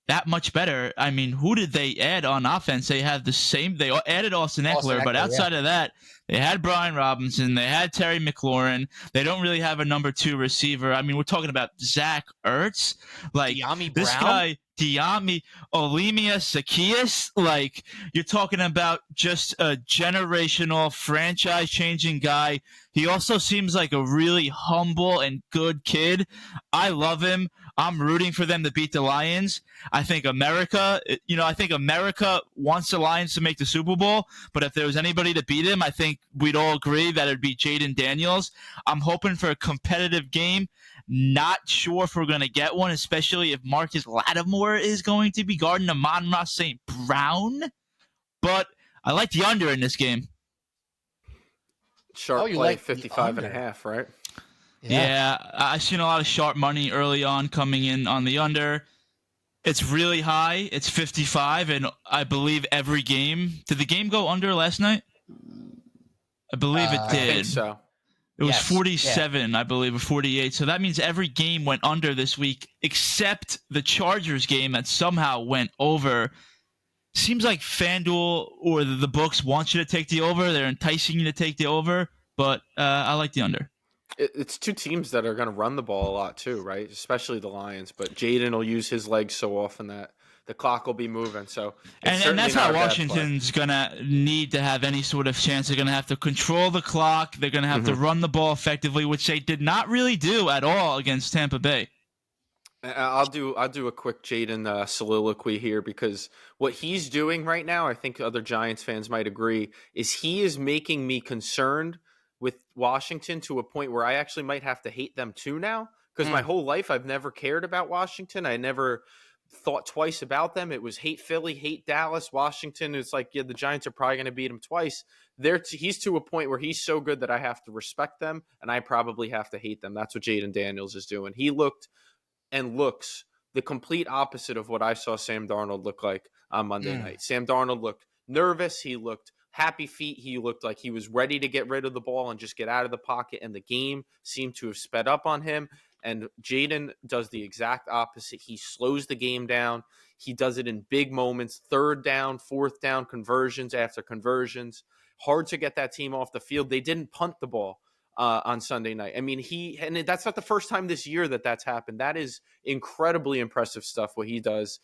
that much better. I mean, who did they add on offense? They had the same. They added Austin Eckler, but outside of that, they had Brian Robinson. They had Terry McLaurin. They don't really have a number 2 receiver. I mean, we're talking about Zach Ertz, like De'Ami this Brown? guy, De'Ami, Olemia Zaccheaus. Like, you're talking about just a generational, franchise-changing guy. He also seems like a really humble and good kid. I love him. I'm rooting for them to beat the Lions. I think America wants the Lions to make the Super Bowl, but if there was anybody to beat him, I think we'd all agree that it'd be Jaden Daniels. I'm hoping for a competitive game. Not sure if we're going to get one, especially if Marcus Lattimore is going to be guarding Amon-Ra St. Brown. But I like the under in this game. Sharp play, like 55.5, right? Yeah, I've seen a lot of sharp money early on coming in on the under. It's really high. It's 55, and I believe every game. Did the game go under last night? I believe it I think did. so. It was Yes. 47, I believe, or 48. So that means every game went under this week, except the Chargers game that somehow went over. Seems like FanDuel or the books want you to take the over. They're enticing you to take the over, but I like the under. It's two teams that are going to run the ball a lot too, right? Especially the Lions. But Jaden will use his legs so often that the clock will be moving. So And that's how Washington's going to need to have any sort of chance. They're going to have to control the clock. They're going to have to run the ball effectively, which they did not really do at all against Tampa Bay. I'll do a quick Jaden soliloquy here, because what he's doing right now, I think other Giants fans might agree, is he is making me concerned with Washington to a point where I actually might have to hate them too now. Because my whole life I've never cared about Washington. I never thought twice about them. It was hate Philly, hate Dallas, Washington. It's like, yeah, the Giants are probably going to beat him twice. He's to a point where he's so good that I have to respect them, and I probably have to hate them. That's what Jaden Daniels is doing. He looked and looks the complete opposite of what I saw Sam Darnold look like on Monday night. Sam Darnold looked nervous. He looked happy feet. He looked like he was ready to get rid of the ball and just get out of the pocket, and the game seemed to have sped up on him. And Jaden does the exact opposite. He slows the game down. He does it in big moments, third down, fourth down, conversions after conversions. Hard to get that team off the field. They didn't punt the ball on Sunday night. I mean, and that's not the first time this year that's happened. That is incredibly impressive stuff, what he does.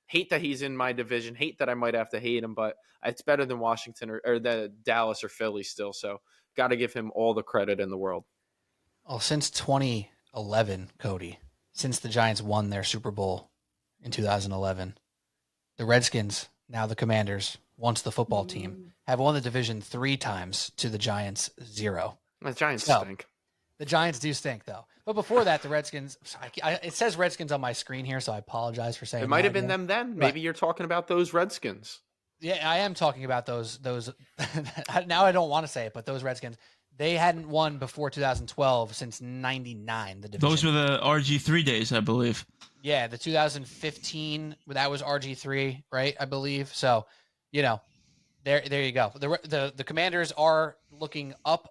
Hate that he's in my division. Hate that I might have to hate him, but it's better than Washington or the Dallas or Philly still. So got to give him all the credit in the world. Well, since 2011, Cody, since the Giants won their Super Bowl in 2011, the Redskins, now the Commanders, once the football team, have won the division 3 times to the Giants 0. The Giants stink. The Giants do stink, though. But before that, the Redskins, it says Redskins on my screen here, so I apologize for saying it might have been again. them then. Maybe you're talking about those Redskins. Yeah, I am talking about those. Now I don't want to say it, but those Redskins, they hadn't won before 2012 since 99, the division. Those were the RG3 days, I believe. Yeah, the 2015, that was RG3, right? I believe. So, there you go. The Commanders are looking up,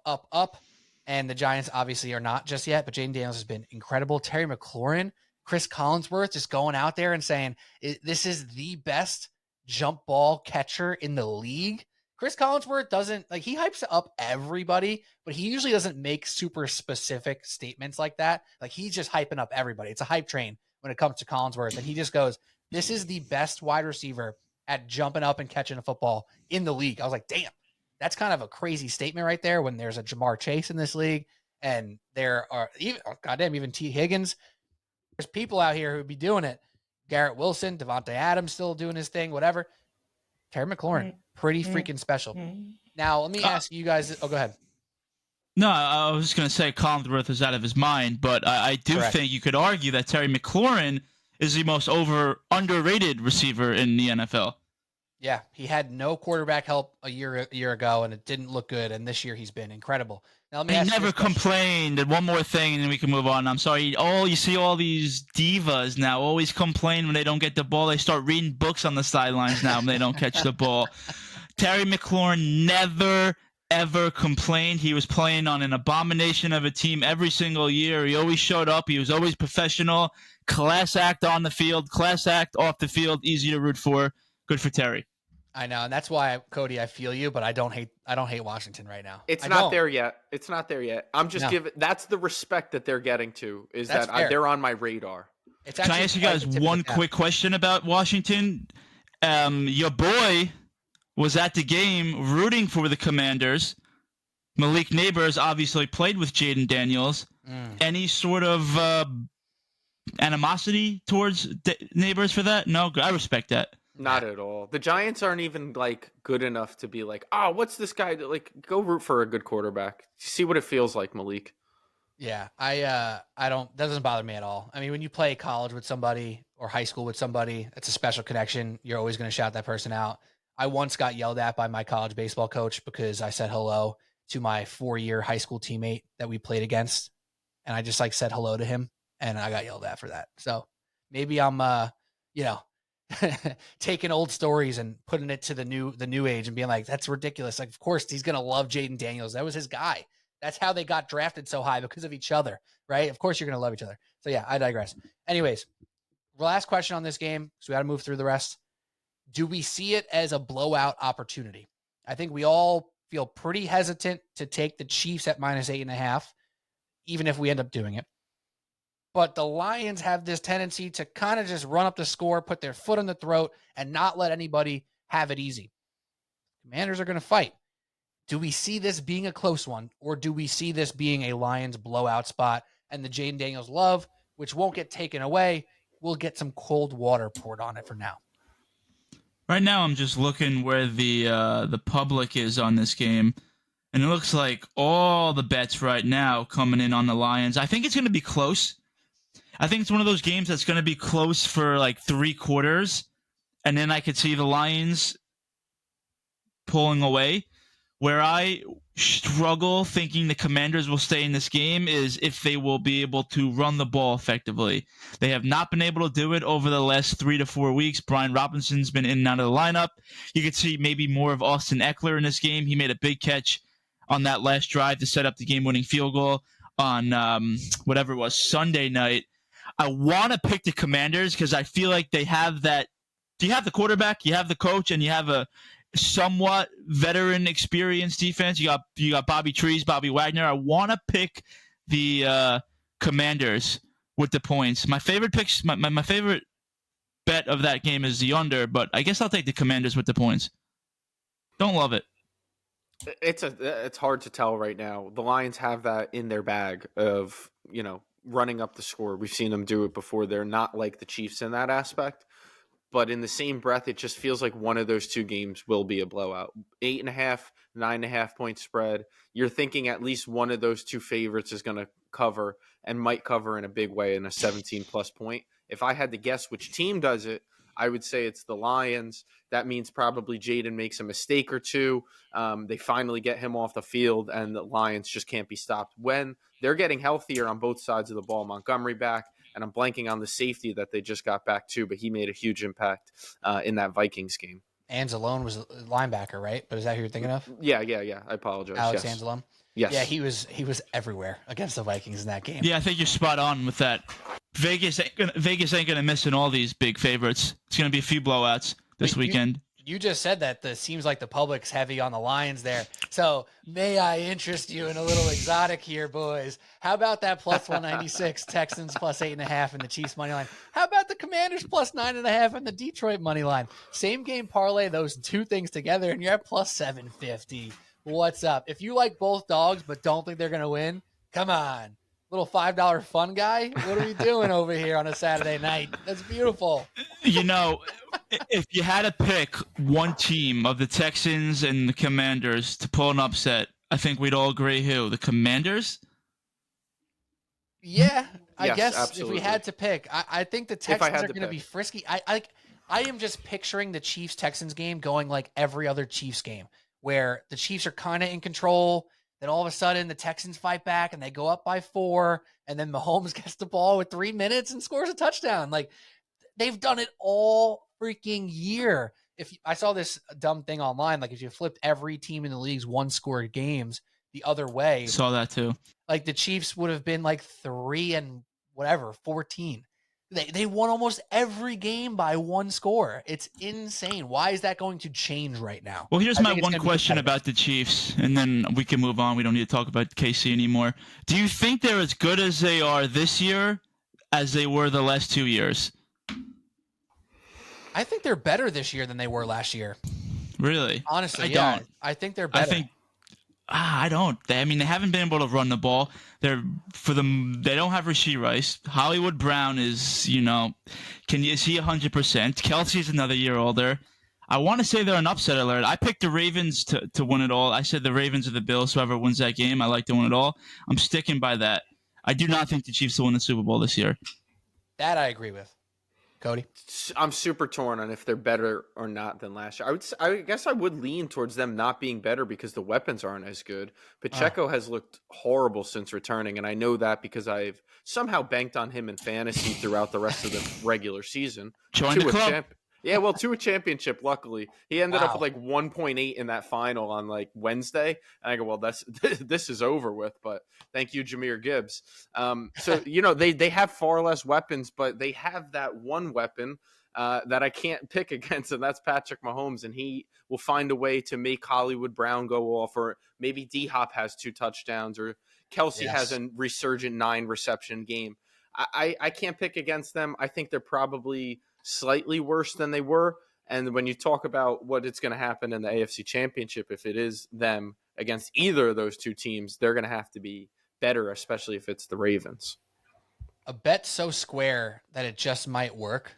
and the Giants obviously are not just yet, but Jaden Daniels has been incredible. Terry McLaurin, Chris Collinsworth just going out there and saying, this is the best jump ball catcher in the league. Chris Collinsworth doesn't, he hypes up everybody, but he usually doesn't make super specific statements like that. He's just hyping up everybody. It's a hype train when it comes to Collinsworth, and he just goes, this is the best wide receiver at jumping up and catching a football in the league. I was like, damn, that's kind of a crazy statement right there when there's a Jamar Chase in this league, and there are even T. Higgins. There's people out here who would be doing it. Garrett Wilson, Devontae Adams still doing his thing, whatever. Terry McLaurin, pretty freaking special. Now, let me ask you guys. Oh, go ahead. No, I was just going to say Collinsworth is out of his mind, but I do think you could argue that Terry McLaurin is the most underrated receiver in the NFL. Yeah, he had no quarterback help a year ago, and it didn't look good. And this year, he's been incredible. Now, let me ask you never complained. And one more thing, and then we can move on. I'm sorry. You see all these divas now always complain when they don't get the ball. They start reading books on the sidelines now when they don't catch the ball. Terry McLaurin never, ever complained. He was playing on an abomination of a team every single year. He always showed up. He was always professional. Class act on the field, class act off the field. Easy to root for. Good for Terry. I know, and that's why, Cody, I feel you, but I don't hate Washington right now. It's not there yet. It's not there yet. I'm just giving. That's the respect that they're getting to. They're on my radar. Can I ask you guys one quick question about Washington? Your boy was at the game rooting for the Commanders. Malik Neighbors obviously played with Jaden Daniels. Any sort of animosity towards Neighbors for that? No, I respect that. Not at all. The Giants aren't even good enough to be what's this guy? Go root for a good quarterback. See what it feels like, Malik. Yeah, I don't. That doesn't bother me at all. I mean, when you play college with somebody or high school with somebody, it's a special connection. You're always going to shout that person out. I once got yelled at by my college baseball coach because I said hello to my 4-year high school teammate that we played against and I just like said hello to him, and I got yelled at for that. So maybe I'm, you know, taking old stories and putting it to the new age and being like, that's ridiculous. Like, of course he's gonna love Jaden Daniels. That was his guy. That's how they got drafted so high, because of each other, right? Of course you're gonna love each other. So yeah, I digress. Anyways, last question on this game, so we got to move through the rest. Do we see it as a blowout opportunity? I think we all feel pretty hesitant to take the Chiefs at -8.5, even if we end up doing it. But the Lions have this tendency to kind of just run up the score, put their foot in the throat, and not let anybody have it easy. Commanders are going to fight. Do we see this being a close one, or do we see this being a Lions blowout spot and the Jaden Daniels love, which won't get taken away, will get some cold water poured on it for now? Right now, I'm just looking where the public is on this game, and it looks like all the bets right now coming in on the Lions. I think it's going to be close. I think it's one of those games that's going to be close for like 3 quarters, and then I could see the Lions pulling away. Where I struggle thinking the Commanders will stay in this game is if they will be able to run the ball effectively. They have not been able to do it over the last 3 to 4 weeks. Brian Robinson's been in and out of the lineup. You could see maybe more of Austin Eckler in this game. He made a big catch on that last drive to set up the game-winning field goal on whatever it was, Sunday night. I want to pick the Commanders because I feel like they have that. Do you have the quarterback, you have the coach, and you have a somewhat veteran experienced defense? You got Bobby Trees, Bobby Wagner. I want to pick the Commanders with the points. My favorite picks, my favorite bet of that game is the under, but I guess I'll take the Commanders with the points. Don't love it. It's hard to tell right now. The Lions have that in their bag of, running up the score. We've seen them do it before. They're not like the Chiefs in that aspect. But in the same breath, it just feels like one of those two games will be a blowout. 8.5, 9.5 point spread. You're thinking at least one of those two favorites is going to cover and might cover in a big way in a 17-plus point. If I had to guess which team does it, I would say it's the Lions. That means probably Jaden makes a mistake or two. They finally get him off the field, and the Lions just can't be stopped. When they're getting healthier on both sides of the ball, Montgomery back, and I'm blanking on the safety that they just got back too, but he made a huge impact in that Vikings game. Anzalone was a linebacker, right? But is that who you're thinking of? Yeah. I apologize. Alex yes. Anzalone? Yes. Yeah, he was everywhere against the Vikings in that game. Yeah, I think you're spot on with that. Vegas ain't gonna miss in all these big favorites. It's gonna be a few blowouts this weekend. You just said that it seems like the public's heavy on the Lions there. So may I interest you in a little exotic here, boys? How about that plus 196 Texans plus 8.5 and the Chiefs money line? How about the Commanders plus 9.5 and the Detroit money line? Same game parlay those two things together and you're at plus 750. What's up? If you like both dogs but don't think they're gonna win, come on. Little $5 fun guy? What are we doing over here on a Saturday night? That's beautiful. If you had to pick one team of the Texans and the Commanders to pull an upset, I think we'd all agree who? The Commanders? Yeah, I Yes, guess absolutely. if we had to pick, I think the Texans are going to be frisky. I am just picturing the Chiefs-Texans game going like every other Chiefs game, where the Chiefs are kind of in control. Then all of a sudden the Texans fight back and they go up by 4, and then Mahomes gets the ball with 3 minutes and scores a touchdown. Like, they've done it all freaking year. I saw this dumb thing online, like if you flipped every team in the league's 1-score games the other way, Saw that too. like the Chiefs would have been like 3-14. They won almost every game by 1 score. It's insane. Why is that going to change right now? Well, here's my one question about the Chiefs, and then we can move on. We don't need to talk about KC anymore. Do you think they're as good as they are this year as they were the last 2 years? I think they're better this year than they were last year. Really? Honestly, I yeah. don't. I think they're better. I don't. They haven't been able to run the ball. They don't have Rashee Rice. Hollywood Brown is, is he 100%? Kelsey's another year older. I want to say they're an upset alert. I picked the Ravens to win it all. I said the Ravens or the Bills. Whoever wins that game, I like to win it all. I'm sticking by that. I do not think the Chiefs will win the Super Bowl this year. That I agree with. Cody? I'm super torn on if they're better or not than last year. I guess I would lean towards them not being better because the weapons aren't as good. Pacheco has looked horrible since returning, and I know that because I've somehow banked on him in fantasy throughout the rest of the regular season. Join the club. To a championship, luckily. He ended up Wow. with like 1.8 in that final on like Wednesday. And I go, well, this is over with, but thank you, Jahmyr Gibbs. So, they have far less weapons, but they have that one weapon that I can't pick against, and that's Patrick Mahomes, and he will find a way to make Hollywood Brown go off, or maybe D-Hop has 2 touchdowns, or Kelsey has a resurgent 9-reception game. I can't pick against them. I think they're probably slightly worse than they were. And when you talk about what it's going to happen in the AFC Championship, if it is them against either of those 2 teams, they're going to have to be better, especially if it's the Ravens. A bet so square that it just might work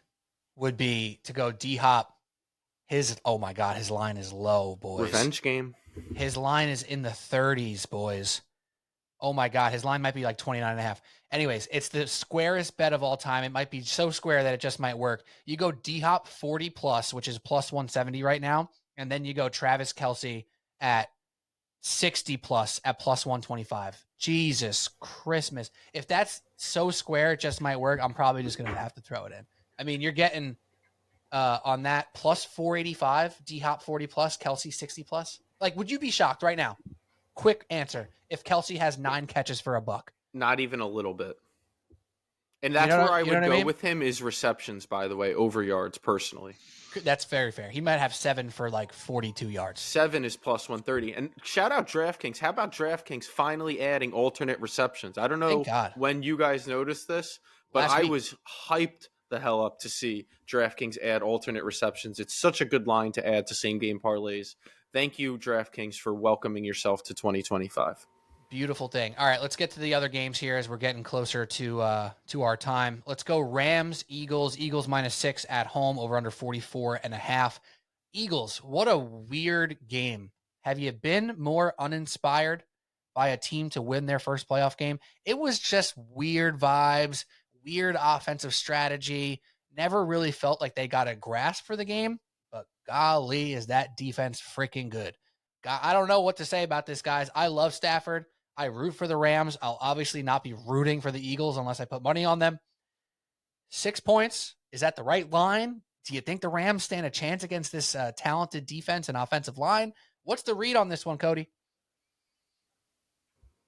would be to go D-Hop. Oh my God, his line is low, boys. Revenge game. His line is in the 30s, boys. Oh my God, his line might be like 29.5. Anyways, it's the squarest bet of all time. It might be so square that it just might work. You go D-Hop 40 plus, which is plus 170 right now. And then you go Travis Kelce at 60 plus at plus 125. Jesus Christmas. If that's so square, it just might work. I'm probably just going to have to throw it in. I mean, you're getting on that plus 485, D-Hop 40 plus, Kelce 60 plus. Like, would you be shocked right now? Quick answer. If Kelce has 9 catches for $1. Not even a little bit. And that's where I would go with him is receptions, by the way, over yards personally. That's very fair. He might have 7 for like 42 yards. 7 is plus 130. And shout out DraftKings. How about DraftKings finally adding alternate receptions? I don't know when you guys noticed this, but I was hyped the hell up to see DraftKings add alternate receptions. It's such a good line to add to same game parlays. Thank you, DraftKings, for welcoming yourself to 2025. Beautiful thing. All right, let's get to the other games here as we're getting closer to our time. Let's go Rams, Eagles. Eagles -6 at home, over under 44.5. Eagles, what a weird game. Have you been more uninspired by a team to win their first playoff game? It was just weird vibes, weird offensive strategy. Never really felt like they got a grasp for the game, but golly, is that defense freaking good. I don't know what to say about this, guys. I love Stafford. I root for the Rams. I'll obviously not be rooting for the Eagles unless I put money on them. 6 points. Is that the right line? Do you think the Rams stand a chance against this talented defense and offensive line? What's the read on this one, Cody?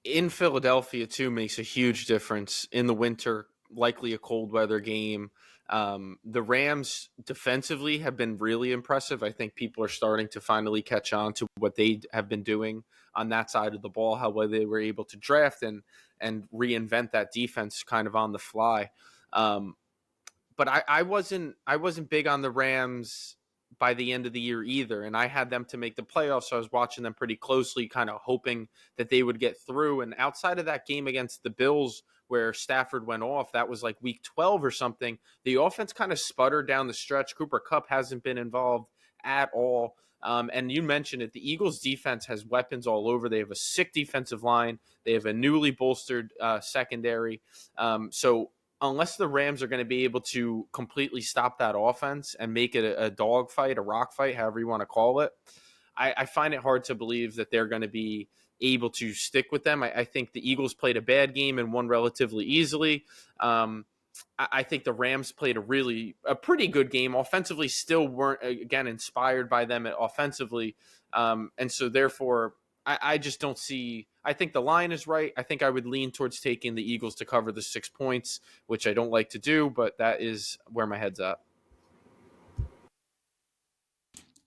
In Philadelphia, too, makes a huge difference. In the winter, likely a cold weather game. The Rams defensively have been really impressive. I think people are starting to finally catch on to what they have been doing on that side of the ball, how well they were able to draft and reinvent that defense kind of on the fly. But I wasn't big on the Rams by the end of the year either, and I had them to make the playoffs, so I was watching them pretty closely, kind of hoping that they would get through. And outside of that game against the Bills, where Stafford went off, that was like week 12 or something, the offense kind of sputtered down the stretch. Cooper Kupp hasn't been involved at all. And you mentioned it, the Eagles defense has weapons all over. They have a sick defensive line. They have a newly bolstered secondary. So unless the Rams are going to be able to completely stop that offense and make it a dog fight, a rock fight, however you want to call it, I find it hard to believe that they're going to be able to stick with them. I think the Eagles played a bad game and won relatively easily. I think the Rams played a pretty good game. Offensively, still weren't, again, inspired by them offensively. And so therefore, I just don't see – I think the line is right. I think I would lean towards taking the Eagles to cover the 6 points, which I don't like to do, but that is where my head's at.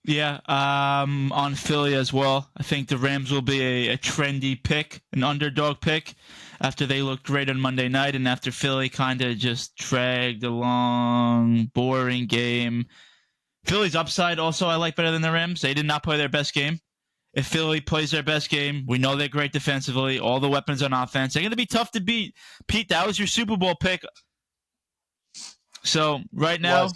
Yeah, on Philly as well. I think the Rams will be a trendy pick, an underdog pick, after they looked great on Monday night and after Philly kind of just dragged along, boring game. Philly's upside also I like better than the Rams. They did not play their best game. If Philly plays their best game, we know they're great defensively, all the weapons on offense. They're going to be tough to beat. Pete, that was your Super Bowl pick. So right now,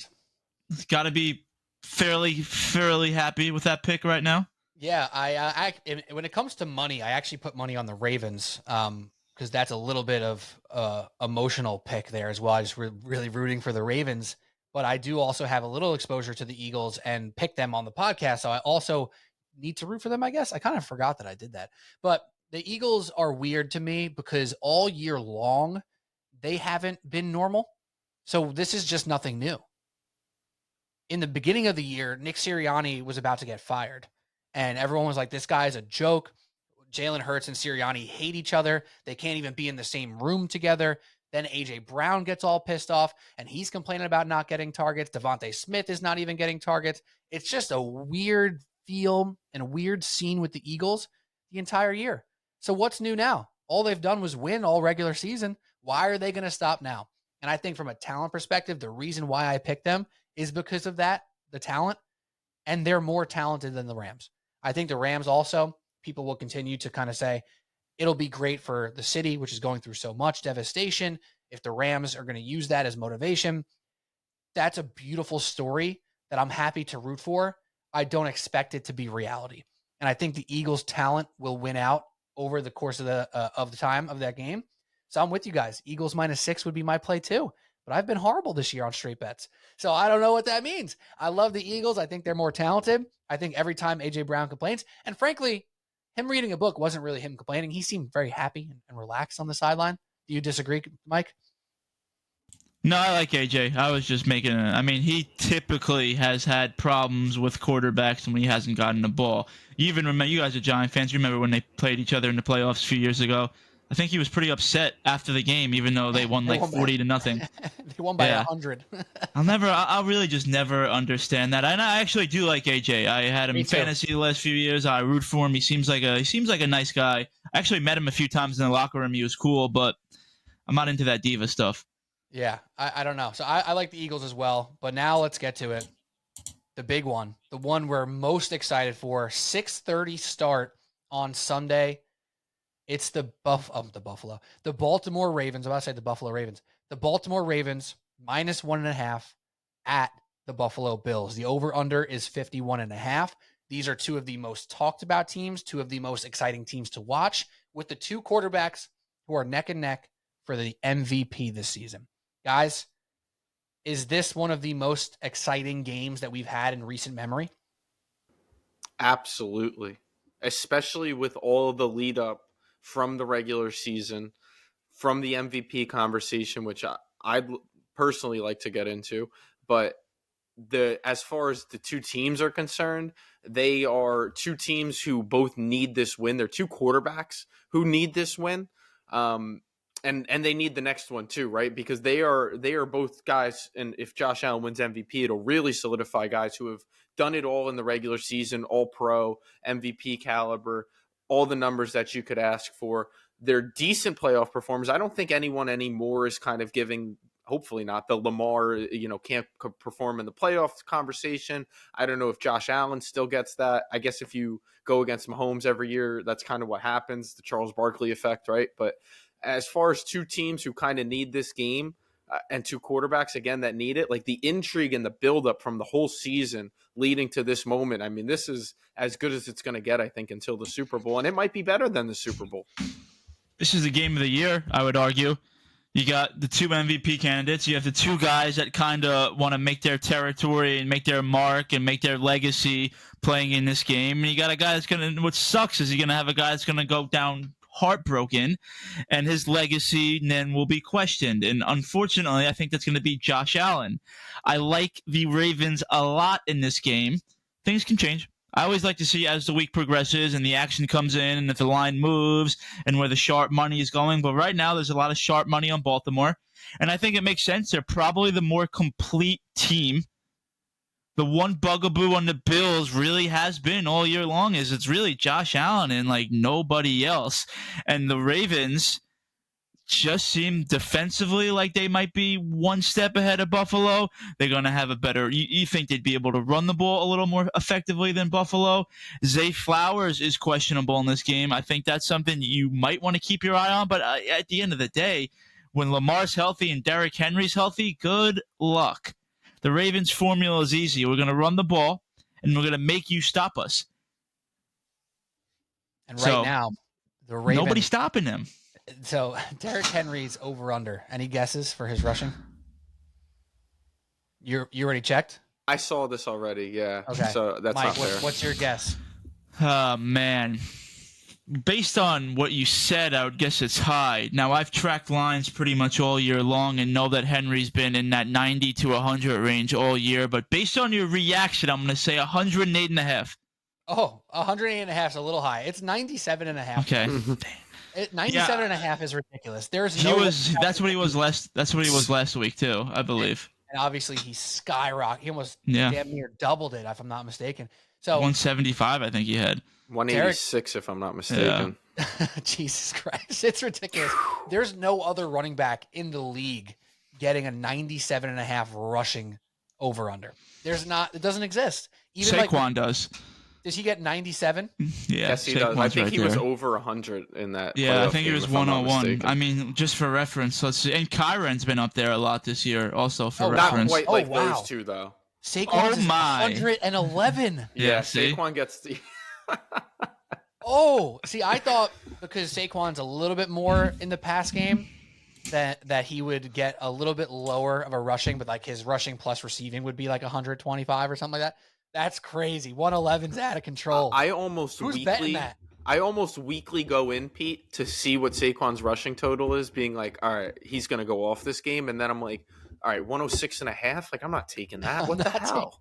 it's got to be fairly happy with that pick right now. Yeah, I when it comes to money, I actually put money on the Ravens because that's a little bit of emotional pick there as well. I just really rooting for the Ravens. but I do also have a little exposure to the Eagles and pick them on the podcast. So I also need to root for them, I guess. I kind of forgot that I did that. But the Eagles are weird to me because all year long, they haven't been normal. So this is just nothing new. In the beginning of the year, Nick Sirianni was about to get fired. And everyone was like, this guy's a joke. Jalen Hurts and Sirianni hate each other. They can't even be in the same room together. Then A.J. Brown gets all pissed off, and he's complaining about not getting targets. Devontae Smith is not even getting targets. It's just a weird feel and a weird scene with the Eagles the entire year. So what's new now? All they've done was win all regular season. Why are they going to stop now? And I think from a talent perspective, the reason why I picked them is because of that, the talent, and they're more talented than the Rams. I think the Rams also, people will continue to kind of say, it'll be great for the city, which is going through so much devastation. If the Rams are going to use that as motivation, that's a beautiful story that I'm happy to root for. I don't expect it to be reality. And I think the Eagles' talent will win out over the course of the time of that game. So I'm with you guys. Eagles -6 would be my play too. But I've been horrible this year on straight bets. So I don't know what that means. I love the Eagles. I think they're more talented. I think every time A.J. Brown complains, and frankly, him reading a book wasn't really him complaining. He seemed very happy and relaxed on the sideline. Do you disagree, Mike? No, I like AJ. I was just making I mean, he typically has had problems with quarterbacks when he hasn't gotten the ball. You even remember, you guys are Giant fans. You remember when they played each other in the playoffs a few years ago? I think he was pretty upset after the game, even though they won like 40 to nothing. They won by 100. I'll really just never understand that. And I actually do like AJ. I had him in fantasy the last few years. I root for him. He seems like a nice guy. I actually met him a few times in the locker room. He was cool, but I'm not into that diva stuff. Yeah, I don't know. So I like the Eagles as well. But now let's get to it. The big one. The one we're most excited for. 6:30 start on Sunday. It's the Baltimore Ravens. I'm about to say the Buffalo Ravens. The Baltimore Ravens -1.5 at the Buffalo Bills. The over-under is 51.5. These are two of the most talked about teams, two of the most exciting teams to watch, with the two quarterbacks who are neck and neck for the MVP this season. Guys, is this one of the most exciting games that we've had in recent memory? Absolutely. Especially with all of the lead up from the regular season, from the MVP conversation, which I'd personally like to get into. But as far as the two teams are concerned, they are two teams who both need this win. They're two quarterbacks who need this win. And they need the next one too, right? Because they are both guys, and if Josh Allen wins MVP, it'll really solidify guys who have done it all in the regular season, all pro, MVP caliber, all the numbers that you could ask for. They're decent playoff performers. I don't think anyone anymore is kind of giving, hopefully not, the Lamar, can't perform in the playoff conversation. I don't know if Josh Allen still gets that. I guess if you go against Mahomes every year, that's kind of what happens, the Charles Barkley effect, right? But as far as two teams who kind of need this game, and two quarterbacks, again, that need it, like the intrigue and the buildup from the whole season leading to this moment, I mean, this is as good as it's going to get, I think, until the Super Bowl. And it might be better than the Super Bowl. This is the game of the year, I would argue. You got the two MVP candidates. You have the two guys that kind of want to make their territory and make their mark and make their legacy playing in this game. And you got a guy that's going to – what sucks is you're going to have a guy that's going to go down heartbroken, and his legacy then will be questioned. And unfortunately, I think that's going to be Josh Allen. I like the Ravens a lot in this game. Things can change. I always like to see as the week progresses and the action comes in and if the line moves and where the sharp money is going. But right now, there's a lot of sharp money on Baltimore. And I think it makes sense. They're probably the more complete team. The one bugaboo on the Bills really has been all year long is it's really Josh Allen and like nobody else. And the Ravens just seem defensively like they might be one step ahead of Buffalo. They're going to have a better – you think they'd be able to run the ball a little more effectively than Buffalo. Zay Flowers is questionable in this game. I think that's something you might want to keep your eye on. But at the end of the day, when Lamar's healthy and Derrick Henry's healthy, good luck. The Ravens' formula is easy. We're going to run the ball, and we're going to make you stop us. And right now, the Ravens... Nobody's stopping them. So, Derrick Henry's over-under. Any guesses for his rushing? You already checked? I saw this already. Yeah. Okay. So that's Mike, not fair. what's your guess? Man. Based on what you said, I would guess it's high. Now, I've tracked lines pretty much all year long and know that Henry's been in that 90 to 100 range all year. But based on your reaction, I'm going to say 108.5. Oh, 108.5 is a little high. It's 97.5. Okay. 97.5 is ridiculous. There's no. That's what he was last. That's what he was last week too, I believe. And obviously he skyrocketed. He almost Yeah. damn near doubled it, if I'm not mistaken. So 175, I think he had. 186, if I'm not mistaken. Jesus Christ, it's ridiculous. There's no other running back in the league getting a 97.5 rushing over under. There's not. It doesn't exist. Even Saquon does. Does he get 97? Yeah, Yes, he does. I think right he was there. over 100 in that. Yeah, I playoff think he game, was if I'm not 101. mistaken. I mean, just for reference, let's see. And Kyron's been up there a lot this year, also for Not reference. quite like wow. those two, though. Saquon's is my. 111. Yeah, see? Saquon gets the. Oh, see, I thought because Saquon's a little bit more in the pass game that he would get a little bit lower of a rushing, but like his rushing plus receiving would be like 125 or something like that. That's crazy. 111's out of control. I almost Who's weekly. betting that? I almost weekly go in, Pete, to see what Saquon's rushing total is, being like, all right, he's going to go off this game. And then I'm like, all right, 106.5. Like, I'm not taking that. What the hell?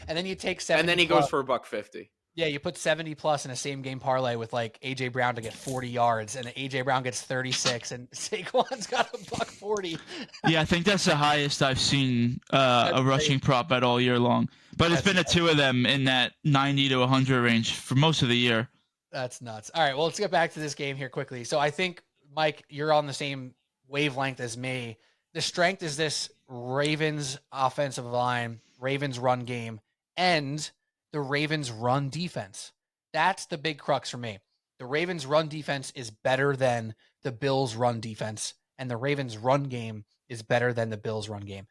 And then you take 70. And then he goes for $150. Yeah, you put 70 plus in a same game parlay with like AJ Brown to get 40 yards, and AJ Brown gets 36, and Saquon's got $140. Yeah, I think that's the highest I've seen a rushing prop bet all year long. But it's been the two of them in that 90 to 100 range for most of the year. That's nuts. All right, well, let's get back to this game here quickly. So I think, Mike, you're on the same wavelength as me. The strength is this Ravens offensive line, Ravens run game, and the Ravens run defense. That's the big crux for me. The Ravens run defense is better than the Bills run defense, and the Ravens run game is better than the Bills run game.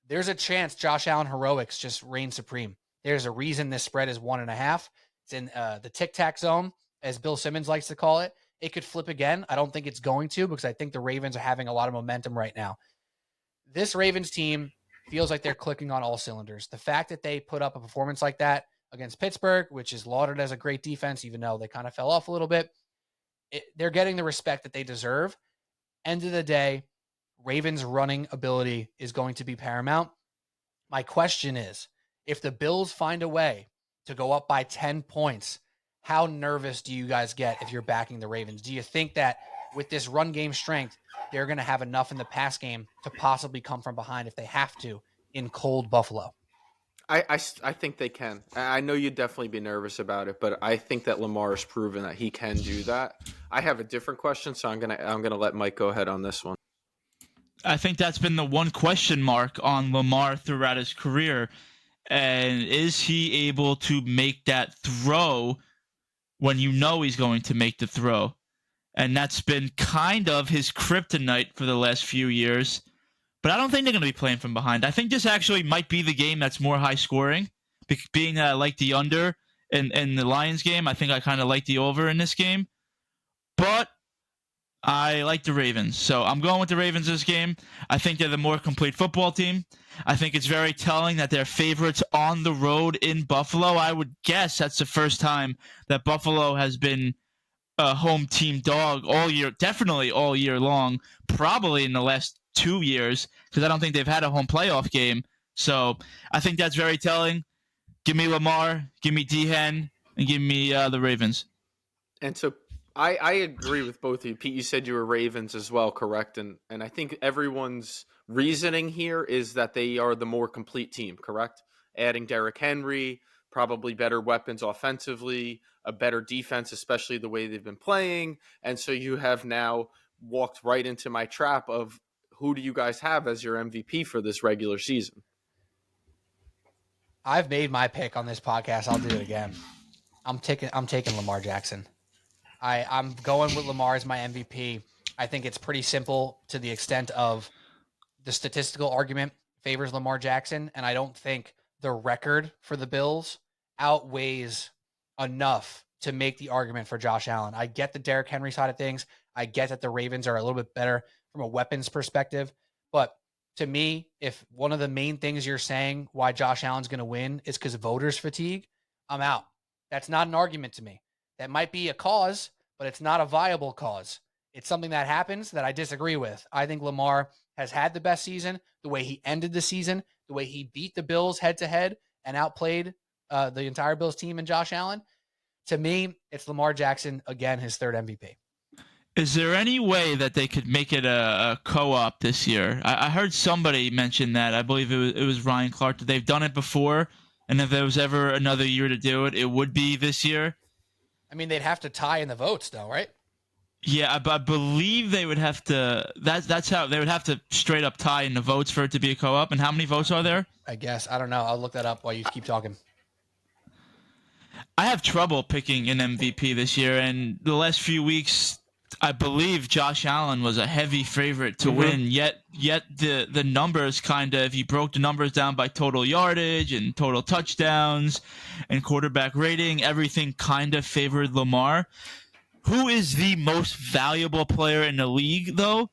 There's a chance Josh Allen heroics just reign supreme. There's a reason this spread is 1.5. It's in the tic-tac zone, as Bill Simmons likes to call it. It could flip again. I don't think it's going to, because I think the Ravens are having a lot of momentum right now. This Ravens team feels like they're clicking on all cylinders. The fact that they put up a performance like that against Pittsburgh, which is lauded as a great defense, even though they kind of fell off a little bit, they're getting the respect that they deserve. End of the day, Ravens' running ability is going to be paramount. My question is, if the Bills find a way to go up by 10 points, how nervous do you guys get if you're backing the Ravens? Do you think that with this run game strength, they're going to have enough in the pass game to possibly come from behind if they have to in cold Buffalo? I think they can. I know you'd definitely be nervous about it, but I think that Lamar has proven that he can do that. I have a different question, so I'm gonna let Mike go ahead on this one. I think that's been the one question mark on Lamar throughout his career. And is he able to make that throw when you know he's going to make the throw? And that's been kind of his kryptonite for the last few years. But I don't think they're going to be playing from behind. I think this actually might be the game that's more high scoring. Being that I like the under in the Lions game, I think I kind of like the over in this game. But I like the Ravens. So I'm going with the Ravens this game. I think they're the more complete football team. I think it's very telling that they're favorites on the road in Buffalo. I would guess that's the first time that Buffalo has been a home team dog all year, definitely all year long, probably in the last 2 years, because I don't think they've had a home playoff game. So I think that's very telling. Give me Lamar, give me D-Hen, and give me the Ravens. And so I agree with both of you. Pete, you said you were Ravens as well, correct? And I think everyone's reasoning here is that they are the more complete team, correct? Adding Derrick Henry, probably better weapons offensively, a better defense, especially the way they've been playing. And so you have now walked right into my trap of who do you guys have as your MVP for this regular season? I've made my pick on this podcast. I'll do it again. I'm taking Lamar Jackson. I'm going with Lamar as my MVP. I think it's pretty simple to the extent of the statistical argument favors Lamar Jackson, and I don't think the record for the Bills outweighs enough to make the argument for Josh Allen. I get the Derrick Henry side of things. I get that the Ravens are a little bit better from a weapons perspective, but to me, if one of the main things you're saying why Josh Allen's going to win is because of voters fatigue, I'm out. That's not an argument to me. That might be a cause, but it's not a viable cause. It's something that happens that I disagree with. I think Lamar has had the best season, the way he ended the season, the way he beat the Bills head to head and outplayed the entire Bills team and Josh Allen. To me, it's Lamar Jackson, again, his third MVP. Is there any way that they could make it a co-op this year? I heard somebody mention that. I believe it was Ryan Clark. That they've done it before, and if there was ever another year to do it, it would be this year. I mean, they'd have to tie in the votes, though, right? Yeah, I believe they would have to. That's how they would have to straight up tie in the votes for it to be a co-op. And how many votes are there? I guess. I don't know. I'll look that up while you keep talking. I have trouble picking an MVP this year, and the last few weeks, I believe Josh Allen was a heavy favorite to win. Yet the numbers kind of, if you broke the numbers down by total yardage and total touchdowns and quarterback rating, everything kind of favored Lamar. Who is the most valuable player in the league, though?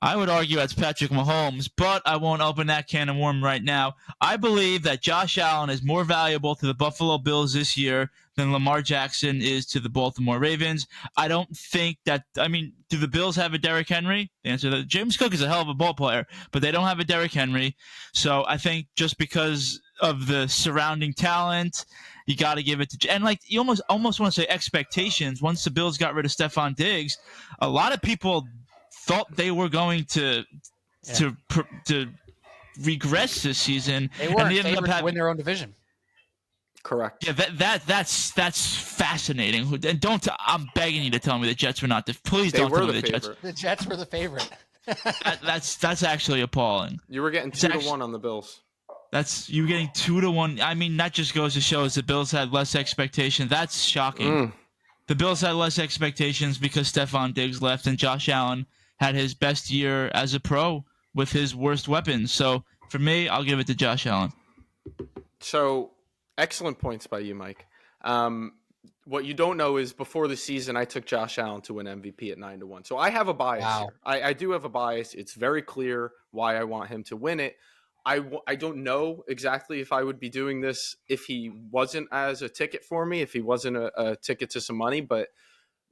I would argue that's Patrick Mahomes, but I won't open that can of worms right now. I believe that Josh Allen is more valuable to the Buffalo Bills this year than Lamar Jackson is to the Baltimore Ravens. I don't think that – I mean, do the Bills have a Derrick Henry? The answer is James Cook is a hell of a ball player, but they don't have a Derrick Henry. So I think just because of the surrounding talent – you got to give it to, and like you almost want to say expectations. Once the Bills got rid of Stephon Diggs, a lot of people thought they were going to regress this season. They weren't and they ended favored up to win their own division. Correct. Yeah, that's fascinating. And I'm begging you to tell me the Jets were not. Please don't tell me the Jets. The Jets were the favorite. That's actually appalling. You were getting 2-1 on the Bills. That's you getting 2-1. I mean, that just goes to show us the Bills had less expectations. That's shocking. The Bills had less expectations because Stephon Diggs left and Josh Allen had his best year as a pro with his worst weapons. So for me, I'll give it to Josh Allen. So excellent points by you, Mike. What you don't know is before the season, I took Josh Allen to win MVP at 9-1. So I have a bias here. I do have a bias. It's very clear why I want him to win it. I don't know exactly if I would be doing this if he wasn't as a ticket for me, if he wasn't a ticket to some money. But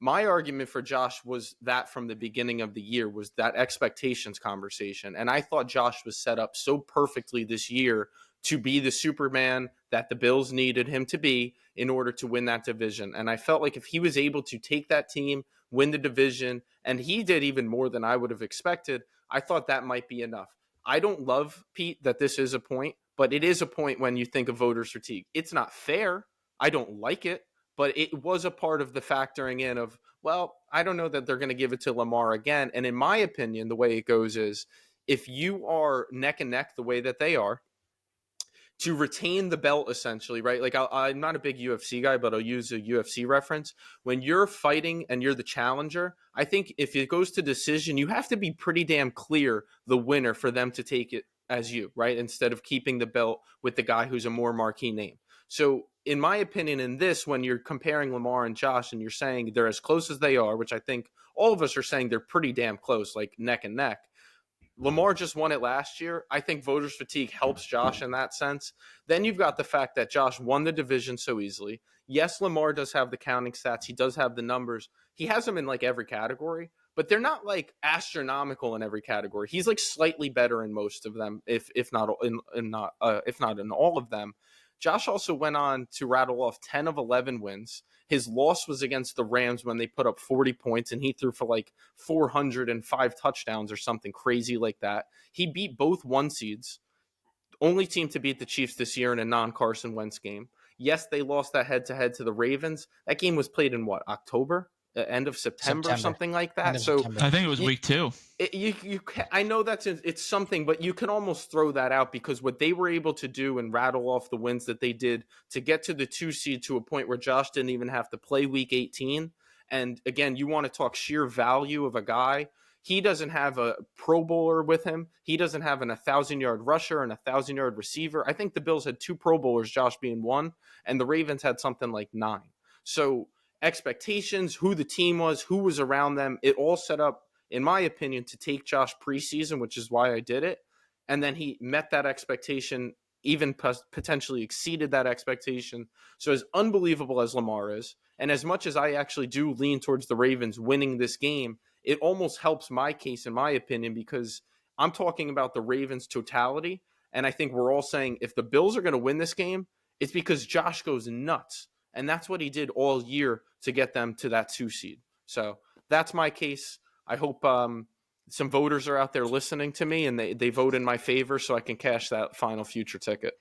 my argument for Josh was that from the beginning of the year was that expectations conversation. And I thought Josh was set up so perfectly this year to be the Superman that the Bills needed him to be in order to win that division. And I felt like if he was able to take that team, win the division, and he did even more than I would have expected, I thought that might be enough. I don't love, Pete, that this is a point, but it is a point when you think of voters fatigue. It's not fair. I don't like it, but it was a part of the factoring in of, well, I don't know that they're going to give it to Lamar again. And in my opinion, the way it goes is if you are neck and neck the way that they are, to retain the belt essentially, right? Like I'm not a big UFC guy, but I'll use a UFC reference. When you're fighting and you're the challenger, I think if it goes to decision, you have to be pretty damn clear the winner for them to take it as you, right? Instead of keeping the belt with the guy who's a more marquee name. So in my opinion, in this, when you're comparing Lamar and Josh and you're saying they're as close as they are, which I think all of us are saying they're pretty damn close, like neck and neck. Lamar just won it last year. I think voters fatigue helps Josh in that sense. Then you've got the fact that Josh won the division so easily. Yes, Lamar does have the counting stats. He does have the numbers. He has them in like every category, but they're not like astronomical in every category. He's like slightly better in most of them, if not in all of them. Josh also went on to rattle off 10 of 11 wins. His loss was against the Rams when they put up 40 points, and he threw for like 405 touchdowns or something crazy like that. He beat both 1 seeds, only team to beat the Chiefs this year in a non-Carson Wentz game. Yes, they lost that head-to-head to the Ravens. That game was played in what, October? End of September, something like that. So I think it was week 2. I know it's something, but you can almost throw that out because what they were able to do and rattle off the wins that they did to get to the 2 seed to a point where Josh didn't even have to play week 18. And again, you want to talk sheer value of a guy. He doesn't have a Pro Bowler with him. He doesn't have an 1,000-yard rusher and 1,000-yard receiver. I think the Bills had 2 Pro Bowlers, Josh being 1, and the Ravens had something like 9. So expectations, who the team was, who was around them, it all set up, in my opinion, to take Josh preseason, which is why I did it. and then he met that expectation, even potentially exceeded that expectation. So as unbelievable as Lamar is, and as much as I actually do lean towards the Ravens winning this game, it almost helps my case, in my opinion, because I'm talking about the Ravens' totality, and I think we're all saying if the Bills are going to win this game, it's because Josh goes nuts, and that's what he did all year to get them to that 2 seed. So that's my case. I hope some voters are out there listening to me, and they vote in my favor so I can cash that final future ticket.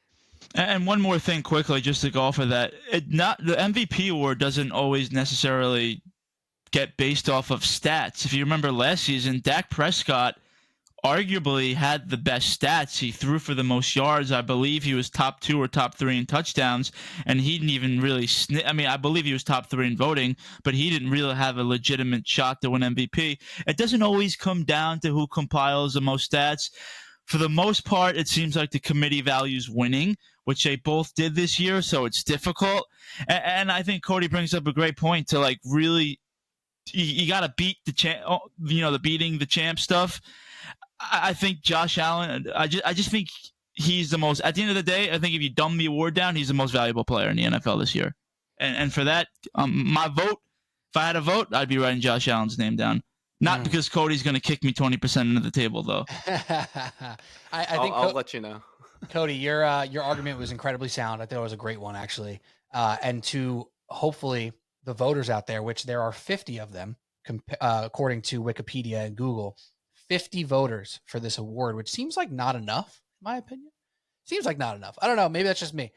And one more thing quickly, just to go off of that. The MVP award doesn't always necessarily get based off of stats. If you remember last season, Dak Prescott arguably had the best stats. He threw for the most yards. I believe he was top 2 or top 3 in touchdowns, and he didn't even really I believe he was top 3 in voting, but he didn't really have a legitimate shot to win MVP. It doesn't always come down to who compiles the most stats. For the most part, it seems like the committee values winning, which they both did this year, so it's difficult. And I think Cody brings up a great point to like really, you got to beat the champ, the beating the champ stuff. I think Josh Allen, I just think he's the most, at the end of the day, I think if you dumb the award down, he's the most valuable player in the NFL this year. And for that, my vote, if I had a vote, I'd be writing Josh Allen's name down. Not because Cody's going to kick me 20% into the table, though. I think I'll let you know. Cody, your argument was incredibly sound. I thought it was a great one, actually. And to hopefully the voters out there, which there are 50 of them, according to Wikipedia and Google, 50 voters for this award, which seems like not enough, in my opinion. Seems like not enough. I don't know. Maybe that's just me.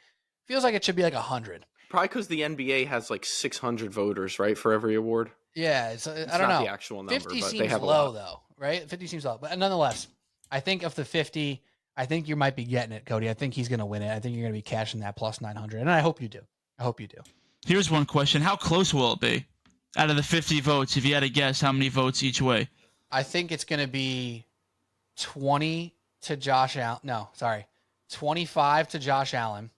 Feels like it should be like 100. Probably because the NBA has like 600 voters, right, for every award. Yeah, It's I don't not know. the actual number, 50 but seems they have low, a lot. though, right? 50 seems low. But nonetheless, I think of the 50, I think you might be getting it, Cody. I think he's going to win it. I think you're going to be cashing that plus 900. And I hope you do. I hope you do. Here's one question. How close will it be? Out of the 50 votes, if you had to guess, how many votes each way? I think it's going to be 20 to Josh Allen. No, sorry. 25 to Josh Allen.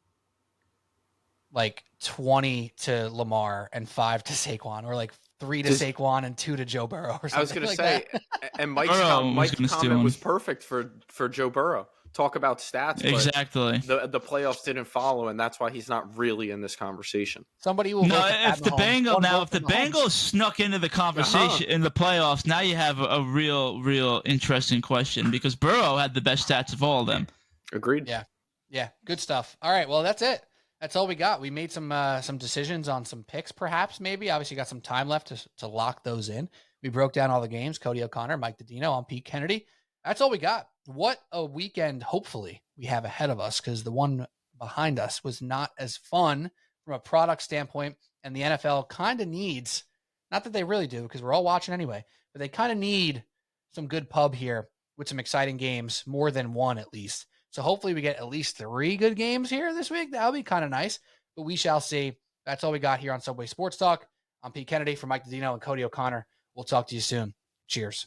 Like 20 to Lamar and 5 to Saquon, or like 3 to Saquon and 2 to Joe Burrow or something. I was going to say, and Mike's Mike's comment was perfect for Joe Burrow. Talk about stats, but exactly. The playoffs didn't follow, and that's why he's not really in this conversation. Somebody will. No, if the Bengals snuck into the conversation in the playoffs, now you have a real interesting question because Burrow had the best stats of all of them. Agreed. Yeah, good stuff. All right, well that's it. That's all we got. We made some decisions on some picks, perhaps, maybe. Obviously, got some time left to lock those in. We broke down all the games. Cody O'Connor, Mike Didino, I'm Pete Kennedy. That's all we got. What a weekend, hopefully, we have ahead of us, because the one behind us was not as fun from a product standpoint, and the NFL kind of needs, not that they really do, because we're all watching anyway, but they kind of need some good pub here with some exciting games, more than one at least. So hopefully we get at least 3 good games here this week. That'll be kind of nice, but we shall see. That's all we got here on Subway Sports Talk. I'm Pete Kennedy for Mike Didino and Cody O'Connor. We'll talk to you soon. Cheers.